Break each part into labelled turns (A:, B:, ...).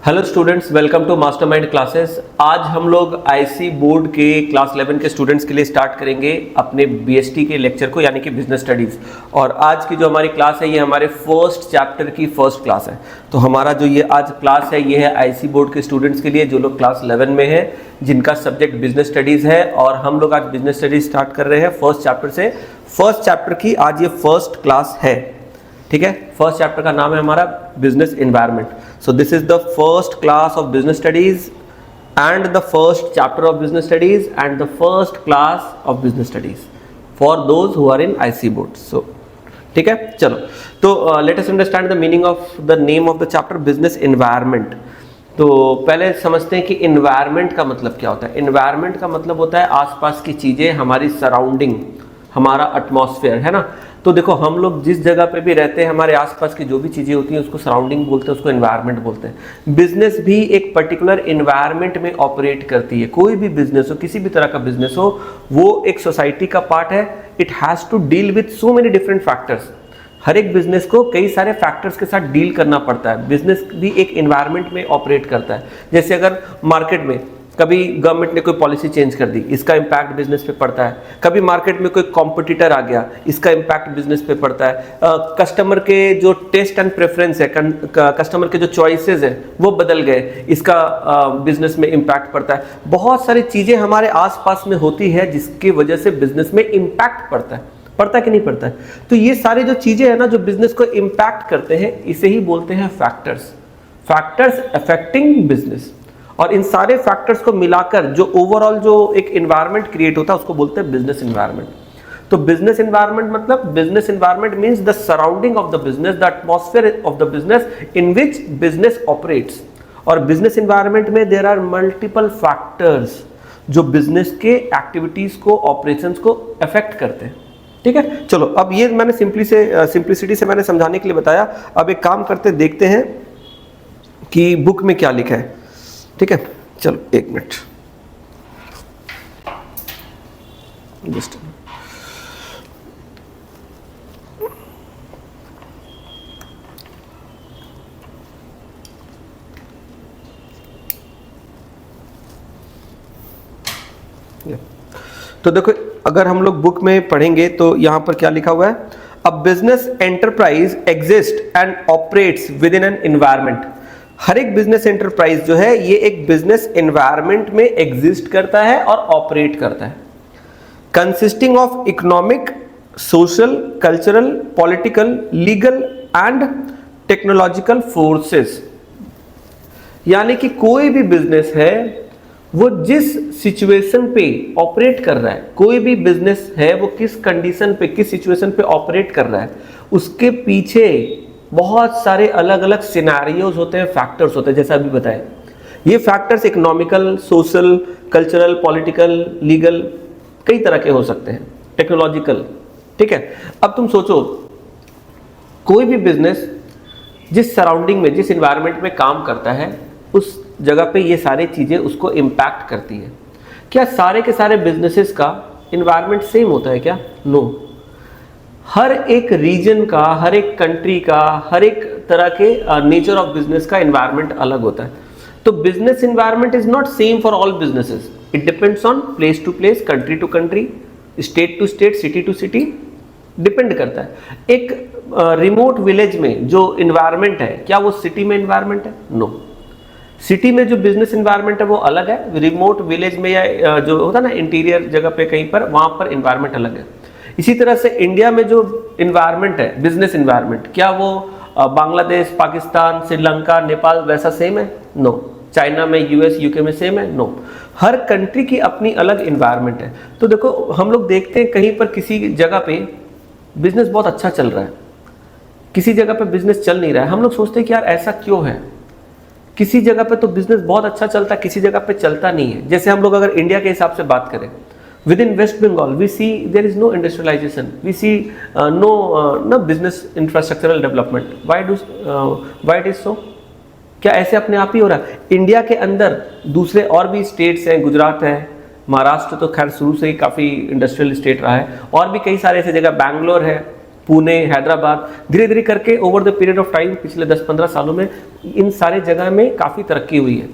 A: Hello students, welcome to Mastermind Classes. आज हम लोग आईसी बोर्ड के क्लास 11 के स्टूडेंट्स के लिए स्टार्ट करेंगे अपने बीएसटी के लेक्चर को, यानी कि बिजनेस स्टडीज़। और आज की जो हमारी क्लास है ये हमारे फर्स्ट चैप्टर की फर्स्ट क्लास है। तो हमारा जो ये आज क्लास है ये है आईसी बोर्ड के स्टूडेंट्स के लिए जो लोग क्लास 11 में है, जिनका सब्जेक्ट बिजनेस स्टडीज़ है। और हम लोग आज बिजनेस स्टडीज स्टार्ट कर रहे हैं फर्स्ट चैप्टर से। फर्स्ट चैप्टर की आज ये फर्स्ट क्लास है, ठीक है। फर्स्ट चैप्टर का नाम है हमारा business environment. So this is the first class of business studies and the first chapter of business studies and the first class of business studies for those who are in IC board. So ठीक है, चलो तो let us understand the meaning of the name of the chapter business environment. तो पहले समझते हैं कि environment का मतलब क्या होता है। एनवायरनमेंट का मतलब होता है आसपास की चीजें, हमारी सराउंडिंग, हमारा एटमॉस्फेयर, है ना। तो देखो हम लोग जिस जगह पे भी रहते हैं, हमारे आसपास की जो भी चीज़ें होती हैं उसको सराउंडिंग बोलते हैं, उसको एनवायरनमेंट बोलते हैं। बिजनेस भी एक पर्टिकुलर एनवायरनमेंट में ऑपरेट करती है। कोई भी बिजनेस हो, किसी भी तरह का बिजनेस हो, वो एक सोसाइटी का पार्ट है। It has to deal with so many different factors. हर एक बिजनेस को कई सारे फैक्टर्स के साथ डील करना पड़ता है। बिजनेस भी एक एनवायरनमेंट में ऑपरेट करता है। जैसे अगर मार्केट में कभी गवर्नमेंट ने कोई पॉलिसी चेंज कर दी, इसका इम्पैक्ट बिजनेस पे पड़ता है। कभी मार्केट में कोई कॉम्पिटिटर आ गया, इसका इम्पैक्ट बिजनेस पे पड़ता है। कस्टमर के जो टेस्ट एंड प्रेफरेंस है, कस्टमर के जो चॉइसेस है वो बदल गए, इसका बिजनेस में इम्पैक्ट पड़ता है। बहुत सारी चीज़ें हमारे आसपास में होती है जिसकी वजह से बिजनेस में इम्पैक्ट पड़ता है कि नहीं पड़ता है। तो ये सारी जो चीज़ें हैं ना जो बिजनेस को इम्पैक्ट करते हैं, इसे ही बोलते हैं फैक्टर्स अफेक्टिंग बिजनेस। और इन सारे फैक्टर्स को मिलाकर जो ओवरऑल जो एक एनवायरनमेंट क्रिएट होता है उसको बोलते हैं बिजनेस एनवायरनमेंट। तो बिजनेस एनवायरनमेंट मतलब business environment means the surrounding of the business, the atmosphere of the business in which business operates. और बिजनेस एनवायरनमेंट में देयर आर मल्टीपल फैक्टर्स जो बिजनेस के एक्टिविटीज को, ऑपरेशंस को अफेक्ट करते हैं, ठीक है। चलो अब ये मैंने सिंप्लिसिटी से मैंने समझाने के लिए बताया। अब एक काम करते देखते हैं कि बुक में क्या लिखा है, ठीक है। चलो एक मिनट, जस्ट तो देखो अगर हम लोग बुक में पढ़ेंगे तो यहां पर क्या लिखा हुआ है, a business enterprise exist and operates within an environment. हर एक बिजनेस एंटरप्राइज जो है ये एक बिजनेस एनवायरनमेंट में एग्जिस्ट करता है और ऑपरेट करता है, consisting of economic, social, cultural, political, legal and technological forces. यानी कि कोई भी बिजनेस है वो जिस सिचुएशन पे ऑपरेट कर रहा है, कोई भी बिजनेस है वो किस कंडीशन पे, किस सिचुएशन पे ऑपरेट कर रहा है, उसके पीछे बहुत सारे अलग अलग सिनेरियोज होते हैं, फैक्टर्स होते हैं। जैसा अभी बताया, ये factors economical, social, cultural, political, legal, कई तरह के हो सकते हैं, टेक्नोलॉजिकल, ठीक है। अब तुम सोचो कोई भी बिजनेस जिस सराउंडिंग में, जिस एनवायरनमेंट में काम करता है, उस जगह पे ये सारी चीजें उसको इम्पैक्ट करती है। क्या सारे के सारे बिजनेसेस का एनवायरनमेंट सेम होता है क्या? नो। हर एक रीजन का, हर एक कंट्री का, हर एक तरह के नेचर ऑफ बिजनेस का एनवायरनमेंट अलग होता है। तो business environment is not same for all businesses. It depends on place to place, country to country, state to state, city to city, depend करता है। एक रिमोट विलेज में जो एनवायरनमेंट है, क्या वो सिटी में एनवायरनमेंट है? नो। सिटी में जो बिजनेस एनवायरनमेंट है वो अलग है, रिमोट विलेज में या जो होता है ना इंटीरियर जगह पे कहीं पर, वहां पर एनवायरनमेंट अलग है। इसी तरह से इंडिया में जो एनवायरनमेंट है, बिजनेस एनवायरनमेंट, क्या वो बांग्लादेश, पाकिस्तान, श्रीलंका, नेपाल वैसा सेम है? नो। चाइना में, यूएस, यूके में सेम है? नो। हर कंट्री की अपनी अलग एनवायरनमेंट है। तो देखो हम लोग देखते हैं कहीं पर किसी जगह पे बिजनेस बहुत अच्छा चल रहा है, किसी जगह पे बिजनेस चल नहीं रहा है। हम लोग सोचते हैं कि यार ऐसा क्यों है, किसी जगह पे तो बिजनेस बहुत अच्छा चलता है, किसी जगह पे चलता नहीं है। जैसे हम लोग अगर इंडिया के हिसाब से बात करें, within West Bengal we see there is no industrialisation, we see no business infrastructural development. Why it is so? क्या ऐसे अपने आप ही हो रहा है? इंडिया के अंदर दूसरे और भी स्टेट्स हैं, गुजरात है, महाराष्ट्र तो खैर शुरू से ही काफ़ी इंडस्ट्रियल स्टेट रहा है, और भी कई सारे ऐसे जगह, बैंगलोर है, पुणे, हैदराबाद, धीरे धीरे करके over the period of time पिछले 10-15 सालों में इन सारे जगह में काफ़ी तरक्की हुई है।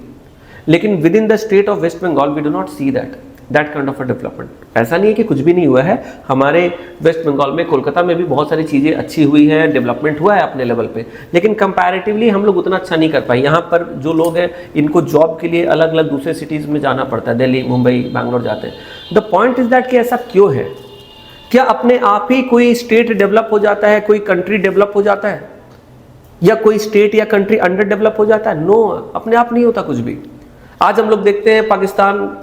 A: लेकिन within the state of West Bengal we do not see that kind of a development. ऐसा नहीं है कि कुछ भी नहीं हुआ है, हमारे वेस्ट बंगाल में, कोलकाता में भी बहुत सारी चीज़ें अच्छी हुई है, डेवलपमेंट हुआ है अपने लेवल पे, लेकिन कंपैरेटिवली हम लोग उतना अच्छा नहीं कर पाए। यहाँ पर जो लोग हैं इनको जॉब के लिए अलग अलग दूसरे सिटीज़ में जाना पड़ता है, दिल्ली, मुंबई, बैंगलोर जाते हैं। द पॉइंट इज दैट कि ऐसा क्यों है? क्या अपने आप ही कोई स्टेट डेवलप हो जाता है, कोई कंट्री डेवलप हो जाता है, या कोई स्टेट या कंट्री अंडर डेवलप हो जाता है? नो, अपने आप नहीं होता कुछ भी। आज हम लोग देखते हैं पाकिस्तान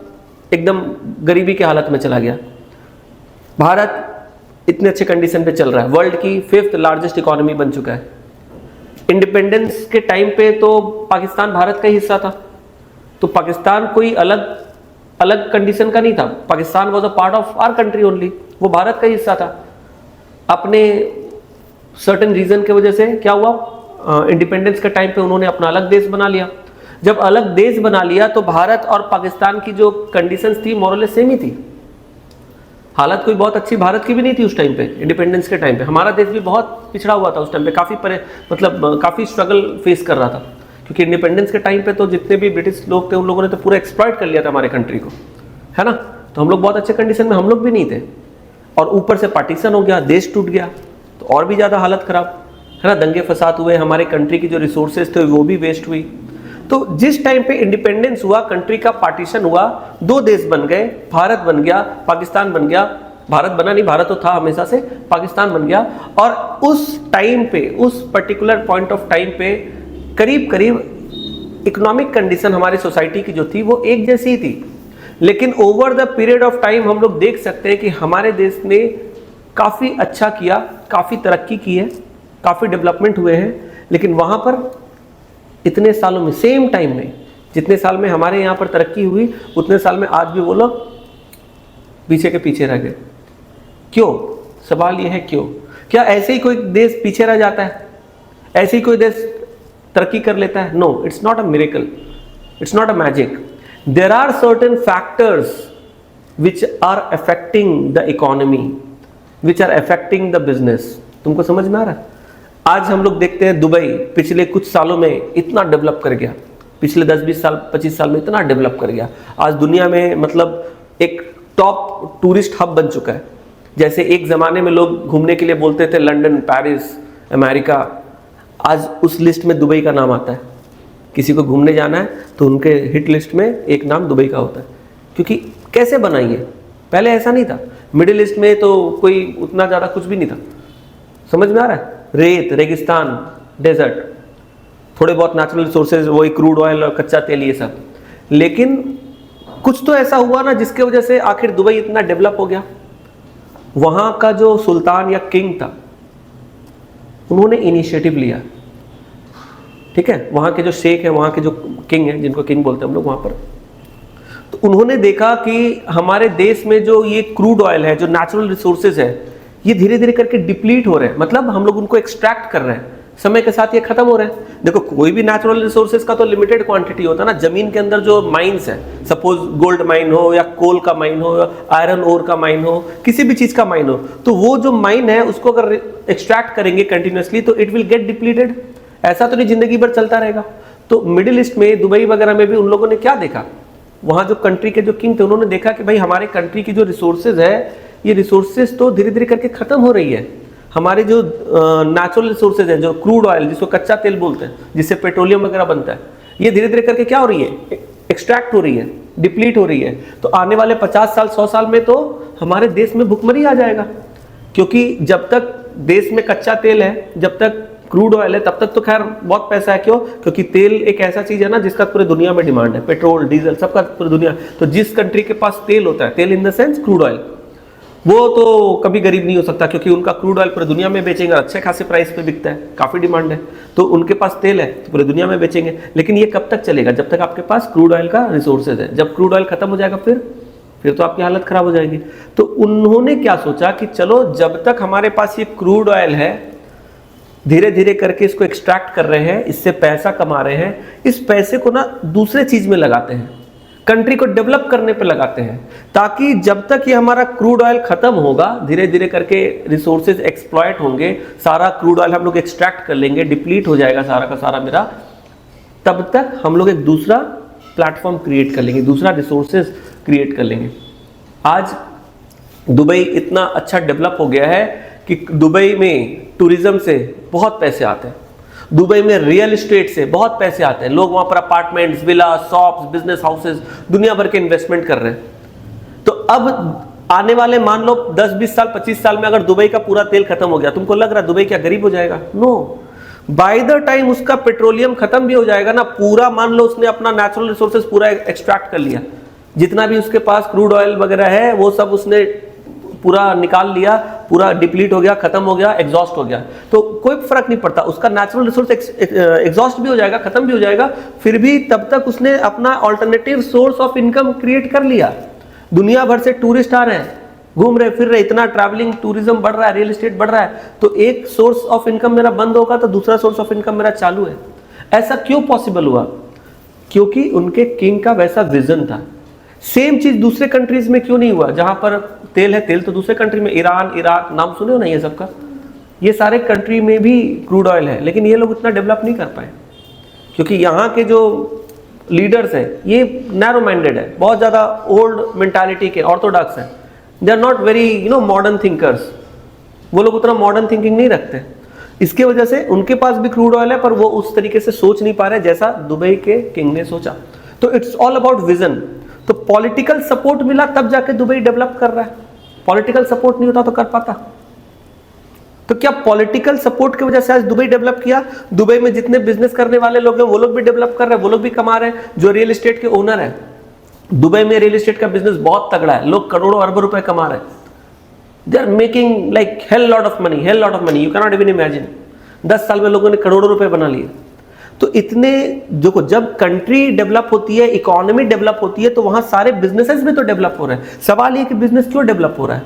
A: एकदम गरीबी के हालत में चला गया, भारत इतने अच्छे कंडीशन पे चल रहा है, वर्ल्ड की 5th लार्जेस्ट इकोनॉमी बन चुका है। इंडिपेंडेंस के टाइम पे तो पाकिस्तान भारत का ही हिस्सा था, तो पाकिस्तान कोई अलग कंडीशन का नहीं था। Pakistan was a part of our country only, वो भारत का ही हिस्सा था। अपने सर्टेन रीजन के वजह से क्या हुआ, इंडिपेंडेंस के टाइम पे उन्होंने अपना अलग देश बना लिया। जब अलग देश बना लिया तो भारत और पाकिस्तान की जो कंडीशंस थी मोरलेस सेम ही थी। हालत कोई बहुत अच्छी भारत की भी नहीं थी उस टाइम पे, इंडिपेंडेंस के टाइम पे। हमारा देश भी बहुत पिछड़ा हुआ था उस टाइम पे, काफ़ी स्ट्रगल फेस कर रहा था, क्योंकि इंडिपेंडेंस के टाइम पे तो जितने भी ब्रिटिश लोग थे उन लोगों ने तो पूरा एक्सप्लॉइट कर लिया था हमारे कंट्री को, है ना। तो हम लोग बहुत अच्छे कंडीशन में हम लोग भी नहीं थे, और ऊपर से पार्टीशन हो गया, देश टूट गया, तो और भी ज़्यादा हालत ख़राब, है ना। दंगे फसाद हुए, हमारे कंट्री की जो रिसोर्सेज थे वो भी वेस्ट हुई। तो जिस टाइम पे इंडिपेंडेंस हुआ, कंट्री का पार्टीशन हुआ, 2 देश बन गए, भारत बन गया, पाकिस्तान बन गया। भारत बना नहीं, भारत तो था हमेशा से, पाकिस्तान बन गया। और उस टाइम पे, उस पर्टिकुलर पॉइंट ऑफ टाइम पे करीब करीब इकोनॉमिक कंडीशन हमारी सोसाइटी की जो थी वो एक जैसी ही थी। लेकिन over the period of time हम लोग देख सकते हैं कि हमारे देश ने काफ़ी अच्छा किया, काफ़ी तरक्की की है, काफ़ी डेवलपमेंट हुए हैं। लेकिन वहाँ पर इतने सालों में, सेम टाइम में, जितने साल में हमारे यहाँ पर तरक्की हुई उतने साल में आज भी वो लोग पीछे के पीछे रह गए। क्यों? सवाल ये है क्यों? क्या ऐसे ही कोई देश पीछे रह जाता है? ऐसे ही कोई देश तरक्की कर लेता है? No, it's not a miracle, it's not a magic. There are certain factors which are affecting the economy, which are affecting the business. तुमको समझ में आ रहा है? आज हम लोग देखते हैं दुबई पिछले कुछ सालों में इतना डेवलप कर गया, पिछले 10-20 साल 25 साल में इतना डेवलप कर गया। आज दुनिया में मतलब एक टॉप टूरिस्ट हब बन चुका है। जैसे एक ज़माने में लोग घूमने के लिए बोलते थे लंदन, पेरिस, अमेरिका, आज उस लिस्ट में दुबई का नाम आता है। किसी को घूमने जाना है तो उनके हिट लिस्ट में एक नाम दुबई का होता है। क्योंकि कैसे बना ये? पहले ऐसा नहीं था। मिडिल ईस्ट में तो कोई उतना ज़्यादा कुछ भी नहीं था। समझ में आ रहा है? रेत, रेगिस्तान, डेजर्ट, थोड़े बहुत नेचुरल रिसोर्सेज, वही क्रूड ऑयल और कच्चा तेल, ये सब। लेकिन कुछ तो ऐसा हुआ ना जिसके वजह से आखिर दुबई इतना डेवलप हो गया। वहाँ का जो सुल्तान या किंग था, उन्होंने इनिशिएटिव लिया, ठीक है। वहाँ के जो शेख है, वहाँ के जो किंग है, जिनको किंग बोलते हैं हम लोग वहाँ पर, तो उन्होंने देखा कि हमारे देश में जो ये क्रूड ऑयल है, जो नेचुरल रिसोर्सेज है, ये धीरे धीरे करके डिप्लीट हो रहे हैं। मतलब हम लोग उनको एक्सट्रैक्ट कर रहे हैं, समय के साथ ये खत्म हो रहे हैं। देखो, कोई भी नेचुरल रिसोर्सेज का तो लिमिटेड क्वांटिटी होता है ना। जमीन के अंदर जो माइंस है, सपोज गोल्ड माइन हो या कोल का माइन हो या आयरन ओर का माइन हो, किसी भी चीज का माइन हो, तो वो जो माइन है उसको अगर एक्सट्रैक्ट करेंगे कंटिन्यूसली तो इट विल गेट डिप्लीटेड। ऐसा तो नहीं जिंदगी भर चलता रहेगा। तो मिडिल ईस्ट में, दुबई वगैरह में भी उन लोगों ने क्या देखा, वहाँ जो कंट्री के जो किंग थे उन्होंने देखा कि भाई हमारे कंट्री की जो रिसोर्सेज है, ये रिसोर्सेज तो धीरे धीरे करके खत्म हो रही है। हमारे जो नेचुरल रिसोर्सेज है, जो क्रूड ऑयल जिसको कच्चा तेल बोलते हैं, जिससे पेट्रोलियम वगैरह बनता है, ये धीरे धीरे करके क्या हो रही है, एक्सट्रैक्ट हो रही है, डिप्लीट हो रही है। तो आने वाले 50 साल 100 साल में तो हमारे देश में भुखमरी आ जाएगा। क्योंकि जब तक देश में कच्चा तेल है, जब तक क्रूड ऑयल है, तब तक तो खैर बहुत पैसा है। क्यों? क्योंकि तेल एक ऐसा चीज है ना जिसका पूरी दुनिया में डिमांड है, पेट्रोल, डीजल, सबका पूरी दुनिया। तो जिस कंट्री के पास तेल होता है, तेल in the sense crude oil, वो तो कभी गरीब नहीं हो सकता, क्योंकि उनका क्रूड ऑयल पूरी दुनिया में बेचेंगे, अच्छे खासे प्राइस पे बिकता है, काफ़ी डिमांड है, तो उनके पास तेल है तो पूरी दुनिया में बेचेंगे। लेकिन ये कब तक चलेगा? जब तक आपके पास क्रूड ऑयल का रिसोर्सेज है। जब क्रूड ऑयल खत्म हो जाएगा फिर तो आपकी हालत खराब हो जाएगी। तो उन्होंने क्या सोचा कि चलो जब तक हमारे पास ये क्रूड ऑयल है, धीरे धीरे करके इसको एक्सट्रैक्ट कर रहे हैं, इससे पैसा कमा रहे हैं, इस पैसे को ना दूसरे चीज में लगाते हैं। कंट्री को डेवलप करने पे लगाते हैं, ताकि जब तक ये हमारा क्रूड ऑयल खत्म होगा, धीरे धीरे करके रिसोर्सेज एक्सप्लॉयट होंगे, सारा क्रूड ऑयल हम लोग एक्सट्रैक्ट कर लेंगे, डिप्लीट हो जाएगा सारा का सारा मेरा, तब तक हम लोग एक दूसरा प्लेटफॉर्म क्रिएट कर लेंगे, दूसरा रिसोर्सेज क्रिएट कर लेंगे। आज दुबई इतना अच्छा डेवलप हो गया है कि दुबई में टूरिज्म से बहुत पैसे आते हैं, दुबई में रियल एस्टेट से बहुत पैसे आते हैं, लोग वहां पर apartments, villa, shops, business houses, दुनिया भर के इन्वेस्टमेंट कर रहे हैं। तो अब आने वाले मान लो 10-20 साल 25 साल में अगर दुबई का पूरा तेल खत्म हो गया, तुमको लग रहा है दुबई क्या गरीब हो जाएगा? नो, बाय द टाइम उसका पेट्रोलियम खत्म भी हो जाएगा ना, पूरा मान लो उसने अपना नेचुरल रिसोर्सेज पूरा एक्सट्रैक्ट कर लिया, जितना भी उसके पास क्रूड ऑयल वगैरह है वो सब उसने पूरा निकाल लिया, पूरा डिप्लीट हो गया, खत्म हो गया, एग्जॉस्ट हो गया, तो कोई फर्क नहीं पड़ता, उसका नेचुरल रिसोर्स एग्जॉस्ट भी हो जाएगा, खत्म भी हो जाएगा, फिर भी तब तक उसने अपना alternative source of income create कर लिया। दुनिया भर से टूरिस्ट आ रहे हैं, घूम रहे फिर रहे, इतना ट्रैवलिंग टूरिज्म बढ़ रहा है, रियल एस्टेट बढ़ रहा है, तो एक सोर्स ऑफ इनकम मेरा बंद होगा तो दूसरा सोर्स ऑफ इनकम मेरा चालू है। ऐसा क्यों पॉसिबल हुआ? क्योंकि उनके किंग का वैसा विजन था। सेम चीज दूसरे कंट्रीज में क्यों नहीं हुआ? जहां पर तेल है, तेल तो दूसरे कंट्री में, ईरान, इराक, नाम सुने हो ना ये सबका, ये सारे कंट्री में भी क्रूड ऑयल है, लेकिन ये लोग इतना डेवलप नहीं कर पाए, क्योंकि यहाँ के जो लीडर्स हैं ये नैरो माइंडेड है, बहुत ज्यादा ओल्ड मेंटालिटी के, ऑर्थोडॉक्स हैं, they are not very modern thinkers, वो लोग उतना मॉडर्न थिंकिंग नहीं रखते। इसके वजह से उनके पास भी क्रूड ऑयल है, पर वो उस तरीके से सोच नहीं पा रहे जैसा दुबई के किंग ने सोचा। तो इट्स ऑल अबाउट विजन। तो पॉलिटिकल सपोर्ट मिला तब जाके दुबई डेवलप कर रहा है, पॉलिटिकल सपोर्ट नहीं होता तो कर पाता? तो क्या पॉलिटिकल सपोर्ट की वजह से आज दुबई डेवलप किया? दुबई में जितने बिजनेस करने वाले लोग हैं वो लोग भी डेवलप कर रहे हैं, वो लोग भी कमा रहे हैं। जो रियल एस्टेट के ओनर है, दुबई में रियल एस्टेट का बिजनेस बहुत तगड़ा है, लोग करोड़ों अरबों रुपए कमा रहे हैं, they are making like hell lot of money, hell lot of money, you can not even imagine. 10 साल में लोगों ने करोड़ों रुपए बना लिए। तो इतने जो जब कंट्री डेवलप होती है, इकोनॉमी डेवलप होती है, तो वहां सारे बिजनेसेस भी तो डेवलप हो रहे हैं। सवाल ये कि बिजनेस क्यों डेवलप हो रहा है?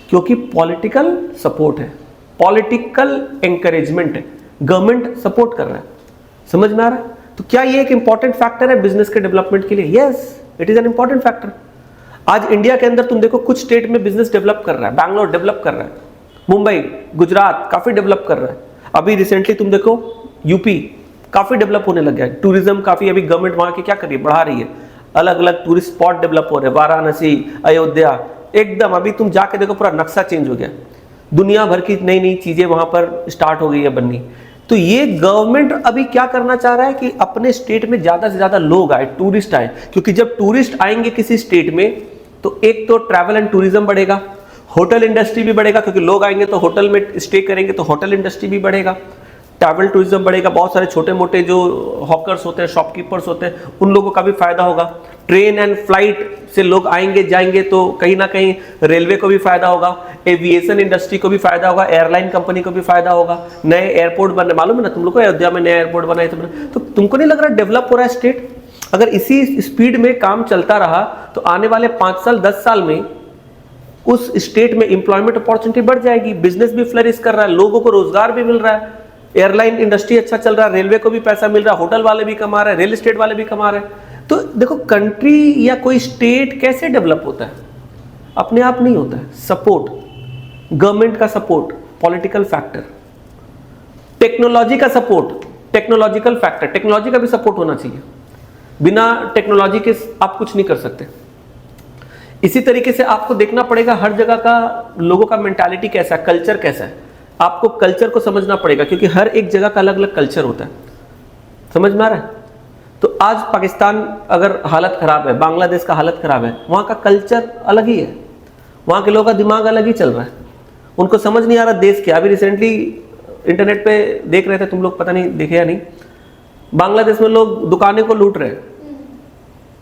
A: क्योंकि पॉलिटिकल सपोर्ट है, पॉलिटिकल एंकरेजमेंट है, गवर्नमेंट सपोर्ट कर रहा है। समझ में आ रहा है? तो क्या ये एक इंपॉर्टेंट फैक्टर है बिजनेस के डेवलपमेंट के लिए? Yes, it is an important factor. आज इंडिया के अंदर तुम देखो कुछ स्टेट में बिजनेस डेवलप कर रहा है, बैंगलोर डेवलप कर रहा है, मुंबई, गुजरात काफी डेवलप कर रहा है। अभी रिसेंटली तुम देखो यूपी काफी डेवलप होने लग गया है, टूरिज्म काफी, अभी गवर्नमेंट वहां की क्या कर रही है, बढ़ा रही है, अलग अलग टूरिस्ट स्पॉट डेवलप हो रहे हैं, वाराणसी, अयोध्या, एकदम अभी तुम जाके देखो पूरा नक्शा चेंज हो गया, दुनिया भर की नई नई चीजें वहां पर स्टार्ट हो गई है बननी। तो ये गवर्नमेंट अभी क्या करना चाह रहा है कि अपने स्टेट में ज्यादा से ज्यादा लोग आए, टूरिस्ट आए, क्योंकि जब टूरिस्ट आएंगे किसी स्टेट में तो एक तो ट्रैवल एंड टूरिज्म बढ़ेगा, होटल इंडस्ट्री भी बढ़ेगा, क्योंकि लोग आएंगे तो होटल में स्टे करेंगे तो होटल इंडस्ट्री भी बढ़ेगा, ट्रैवल टूरिज्म बढ़ेगा, बहुत सारे छोटे मोटे जो हॉकर्स होते हैं, शॉपकीपर्स होते हैं, उन लोगों का भी फायदा होगा। ट्रेन एंड फ्लाइट से लोग आएंगे जाएंगे तो कहीं ना कहीं रेलवे को भी फायदा होगा, एविएशन इंडस्ट्री को भी फायदा होगा, एयरलाइन कंपनी को भी फायदा होगा, नए एयरपोर्ट बनने, मालूम है ना तुम लोग को, अयोध्या में नया एयरपोर्ट बना है, तो तुमको नहीं लग रहा डेवलप हो रहा है स्टेट? अगर इसी स्पीड में काम चलता रहा तो आने वाले 5 साल 10 साल में उस स्टेट में एम्प्लॉयमेंट अपॉर्चुनिटी बढ़ जाएगी, बिजनेस भी फ्लरिश कर रहा है, लोगों को रोजगार भी मिल रहा है, एयरलाइन इंडस्ट्री अच्छा चल रहा है, रेलवे को भी पैसा मिल रहा है, होटल वाले भी कमा रहे हैं, रियल एस्टेट वाले भी कमा रहे हैं। तो देखो कंट्री या कोई स्टेट कैसे डेवलप होता है? अपने आप नहीं होता है, सपोर्ट, गवर्नमेंट का सपोर्ट, पॉलिटिकल फैक्टर, टेक्नोलॉजी का सपोर्ट, टेक्नोलॉजिकल फैक्टर, टेक्नोलॉजी का भी सपोर्ट होना चाहिए, बिना टेक्नोलॉजी के आप कुछ नहीं कर सकते। इसी तरीके से आपको देखना पड़ेगा हर जगह का लोगों का मेंटालिटी कैसा है, कल्चर कैसा है, आपको कल्चर को समझना पड़ेगा, क्योंकि हर एक जगह का अलग अलग कल्चर होता है। समझ में आ रहा है? तो आज पाकिस्तान अगर हालत खराब है, बांग्लादेश का हालत खराब है, वहाँ का कल्चर अलग ही है, वहाँ के लोगों का दिमाग अलग ही चल रहा है, उनको समझ नहीं आ रहा देश क्या। अभी रिसेंटली इंटरनेट पे देख रहे थे, तुम लोग पता नहीं देखे या नहीं, बांग्लादेश में लोग दुकानें को लूट रहे हैं,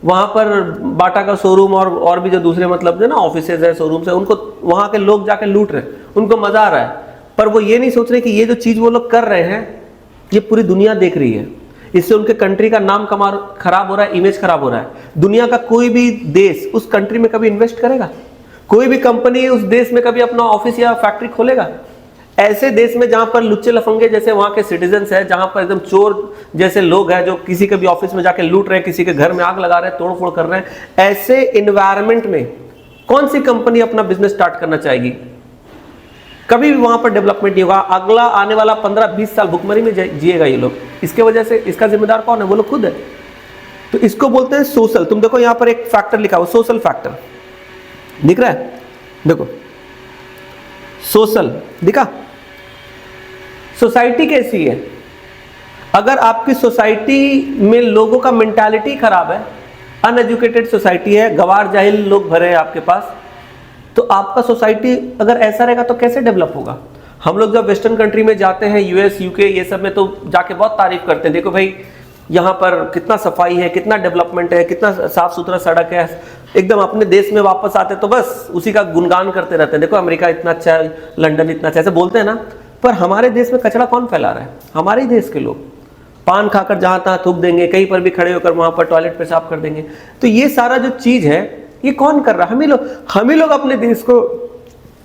A: वहाँ पर बाटा का शोरूम और भी जो दूसरे मतलब जो ना ऑफिसेज है, शोरूम्स है, उनको वहाँ के लोग जाके लूट रहे हैं, उनको मजा आ रहा है, पर वो ये नहीं सोच रहे कि ये जो चीज वो लोग कर रहे हैं ये पूरी दुनिया देख रही है, इससे उनके कंट्री का नाम खराब हो रहा है, इमेज खराब हो रहा है। दुनिया का कोई भी देश उस कंट्री में कभी इन्वेस्ट करेगा? कोई भी कंपनी उस देश में कभी अपना ऑफिस या फैक्ट्री खोलेगा? ऐसे देश में जहां पर लुच्चे लफंगे जैसे वहां के सिटीजन्स हैं, जहां पर एकदम चोर जैसे लोग हैं जो किसी के भी ऑफिस में जाके लूट रहे हैं, किसी के घर में आग लगा रहे हैं, तोड़फोड़ कर रहे हैं, ऐसे इन्वायरमेंट में कौन सी कंपनी अपना बिजनेस स्टार्ट करना चाहेगी? कभी भी वहां पर डेवलपमेंट नहीं होगा। अगला आने वाला 15-20 साल भुखमरी में जिएगा ये लोग। इसके वजह से इसका जिम्मेदार कौन है? वो लोग खुद है। तो इसको बोलते हैं सोशल। तुम देखो यहां पर एक फैक्टर लिखा हुआ, सोशल फैक्टर दिख रहा है, देखो सोशल दिखा। सोसाइटी कैसी है? अगर आपकी सोसाइटी में लोगों का मेंटालिटी खराब है, अनएजुकेटेड सोसाइटी है, गवार जाहिल लोग भरे हैं आपके पास, तो आपका सोसाइटी अगर ऐसा रहेगा तो कैसे डेवलप होगा? हम लोग जब वेस्टर्न कंट्री में जाते हैं, यूएस, यूके, ये सब में, तो जाके बहुत तारीफ करते हैं, देखो भाई यहाँ पर कितना सफाई है, कितना डेवलपमेंट है, कितना साफ सुथरा सड़क है, एकदम। अपने देश में वापस आते तो बस उसी का गुणगान करते रहते हैं, देखो अमेरिका इतना अच्छा है, लंदन इतना अच्छा, ऐसे बोलते हैं ना। पर हमारे देश में कचरा कौन फैला रहा है? हमारे ही देश के लोग। पान खाकर जहाँ तहाँ थूक देंगे, कहीं पर भी खड़े होकर वहाँ पर टॉयलेट पेशाब कर देंगे। तो ये सारा जो चीज़ है ये कौन कर रहा है? हम ही लोग अपने देश को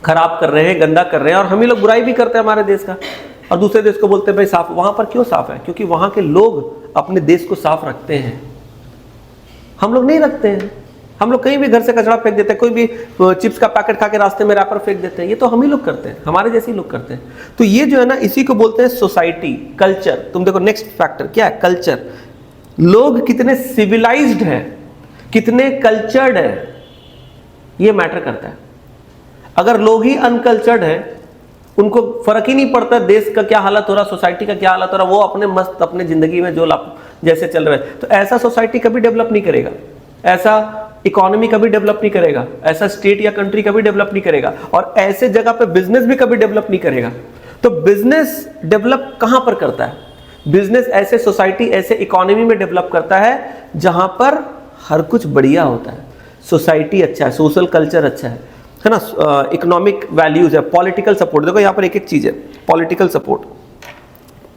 A: खराब कर रहे हैं, गंदा कर रहे हैं, और हम ही लोग बुराई भी करते हैं हमारे देश का, और दूसरे देश को बोलते हैं भाई साफ। वहाँ पर क्यों साफ है? क्योंकि वहाँ के लोग अपने देश को साफ रखते हैं, हम लोग नहीं रखते हैं। हम लोग कहीं भी घर से कचरा फेंक देते हैं, कोई भी चिप्स का पैकेट खा के रास्ते में रैपर फेंक देते हैं, ये तो हम ही लोग करते हैं, हमारे जैसे ही लोग करते हैं। तो ये जो है ना, इसी को बोलते हैं सोसाइटी, कल्चर। तुम देखो नेक्स्ट फैक्टर क्या है? कल्चर। लोग कितने सिविलाइज्ड हैं, कितने कल्चर्ड है, ये मैटर करता है। अगर लोग ही अनकल्चर्ड हैं, उनको फर्क ही नहीं पड़ता देश का क्या हालत हो रहा, सोसाइटी का क्या हालत हो रहा, वो अपने मस्त अपने जिंदगी में जो जैसे चल रहा है, तो ऐसा सोसाइटी कभी डेवलप नहीं करेगा, ऐसा इकोनॉमी कभी डेवलप नहीं करेगा, ऐसा स्टेट या कंट्री कभी डेवलप नहीं करेगा, और ऐसे जगह पे बिजनेस भी कभी डेवलप नहीं करेगा। तो बिजनेस डेवलप कहां पर करता है? बिजनेस ऐसे सोसाइटी, ऐसे इकोनॉमी में डेवलप करता है जहां पर हर कुछ बढ़िया होता है, सोसाइटी अच्छा है, सोशल कल्चर अच्छा है ना, इकोनॉमिक वैल्यूज है, पॉलिटिकल सपोर्ट। देखो यहाँ पर एक एक चीज है, political support,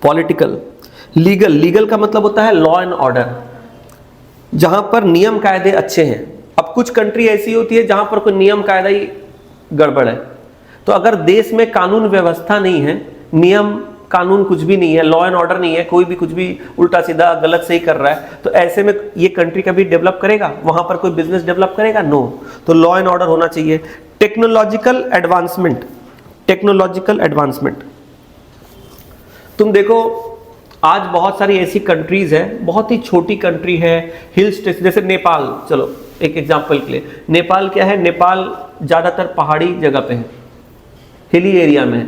A: political, legal. Legal का मतलब होता है लॉ एंड ऑर्डर, जहां पर नियम कायदे अच्छे हैं। अब कुछ कंट्री ऐसी होती है जहां पर कोई नियम कायदा ही गड़बड़ है। तो अगर देश में कानून व्यवस्था नहीं है, नियम कानून कुछ भी नहीं है, लॉ एंड ऑर्डर नहीं है, कोई भी कुछ भी उल्टा सीधा गलत सही कर रहा है, तो ऐसे में ये कंट्री कभी डेवलप करेगा? वहां पर कोई बिजनेस डेवलप करेगा? नो। तो लॉ एंड ऑर्डर होना चाहिए। Technological advancement, technological advancement. तुम देखो आज बहुत सारी ऐसी कंट्रीज है, बहुत ही छोटी कंट्री है, हिल स्टेशन, जैसे नेपाल, चलो एक एग्जांपल के लिए, नेपाल क्या है? नेपाल ज्यादातर पहाड़ी जगह पे है, हिली एरिया में है।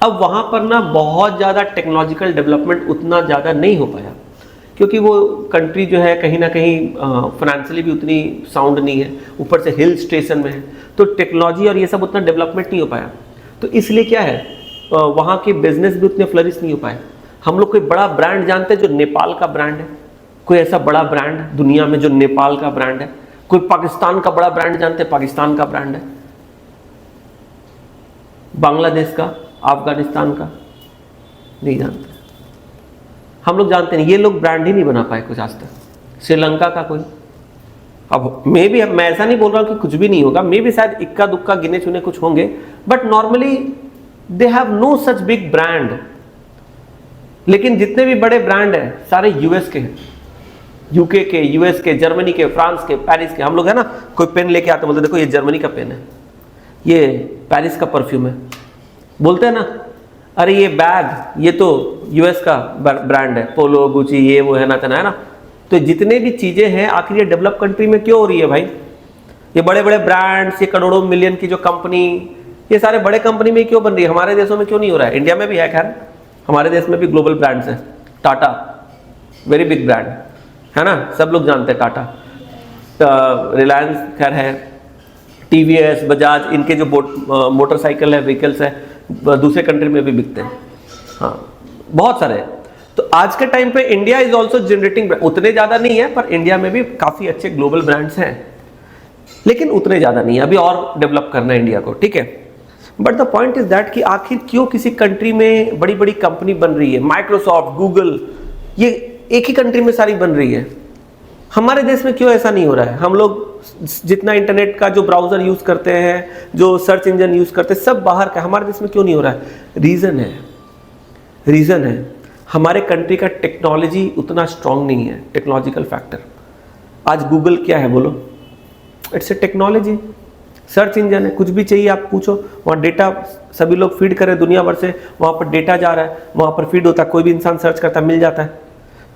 A: अब वहां पर ना बहुत ज्यादा टेक्नोलॉजिकल डेवलपमेंट उतना ज्यादा नहीं हो पाया, क्योंकि वो कंट्री जो है कहीं ना कहीं फाइनेंशियली भी उतनी साउंड नहीं है, ऊपर से हिल स्टेशन में है, तो टेक्नोलॉजी और ये सब उतना डेवलपमेंट नहीं हो पाया। तो इसलिए क्या है, वहाँ के बिजनेस भी उतने फ्लरिश नहीं हो पाए। हम लोग कोई बड़ा ब्रांड जानते हैं जो नेपाल का ब्रांड है? कोई ऐसा बड़ा ब्रांड दुनिया में जो नेपाल का ब्रांड है? कोई पाकिस्तान का बड़ा ब्रांड जानते हैं? पाकिस्तान का ब्रांड है? बांग्लादेश का, अफगानिस्तान का? नहीं जानते। हम लोग जानते नहीं, ये लोग ब्रांड ही नहीं बना पाए कुछ आज तक। श्रीलंका का कोई, अब मैं ऐसा नहीं बोल रहा हूं कि कुछ भी नहीं होगा, मैं भी शायद इक्का दुक्का गिने चुने कुछ होंगे, but normally they have no such big brand. लेकिन जितने भी बड़े ब्रांड हैं सारे यूएस के हैं, यूके के, यूएस के, जर्मनी के, फ्रांस के, पेरिस के। हम लोग है ना, कोई पेन लेके आते बोलते देखो ये जर्मनी का पेन है, ये पेरिस का परफ्यूम है, बोलते हैं ना अरे ये बैग ये तो यूएस का ब्रांड है, पोलो, गुची, ये वो है ना तना, है ना। तो जितने भी चीजें हैं आखिर ये डेवलप कंट्री में क्यों हो रही है भाई? ये बड़े बड़े ब्रांड्स, ये करोड़ों मिलियन की जो कंपनी, ये सारे बड़े कंपनी में क्यों बन रही है? हमारे देशों में क्यों नहीं हो रहा है? इंडिया में भी है, खैर हमारे देश में भी ग्लोबल ब्रांड्स हैं। टाटा वेरी बिग ब्रांड है ना, सब लोग जानते हैं टाटा। रिलायंस खैर है, टीवीएस, बजाज, इनके जो मोटरसाइकिल है, व्हीकल्स है, दूसरे कंट्री में भी बिकते हैं। हाँ, बहुत सारे। तो आज के टाइम पे इंडिया इज ऑल्सो जनरेटिंग, उतने ज्यादा नहीं है पर इंडिया में भी काफी अच्छे ग्लोबल ब्रांड्स हैं, लेकिन उतने ज्यादा नहीं है, अभी और डेवलप करना है इंडिया को, ठीक है। But the point is that कि आखिर क्यों किसी कंट्री में बड़ी बड़ी कंपनी बन रही है, माइक्रोसॉफ्ट, गूगल, ये एक ही कंट्री में सारी बन रही है, हमारे देश में क्यों ऐसा नहीं हो रहा है? हम लोग जितना इंटरनेट का जो ब्राउजर यूज करते हैं, जो सर्च इंजन यूज करते हैं, सब बाहर का। हमारे देश में क्यों नहीं हो रहा है? रीजन है हमारे कंट्री का टेक्नोलॉजी उतना स्ट्रांग नहीं है, टेक्नोलॉजिकल फैक्टर। आज गूगल क्या है बोलो? It's a technology, search engine है। कुछ भी चाहिए आप पूछो, वहाँ डेटा सभी लोग फीड कर रहे हैं दुनिया भर से, वहाँ पर डेटा जा रहा है, वहाँ पर फीड होता है, कोई भी इंसान सर्च करता है, मिल जाता है।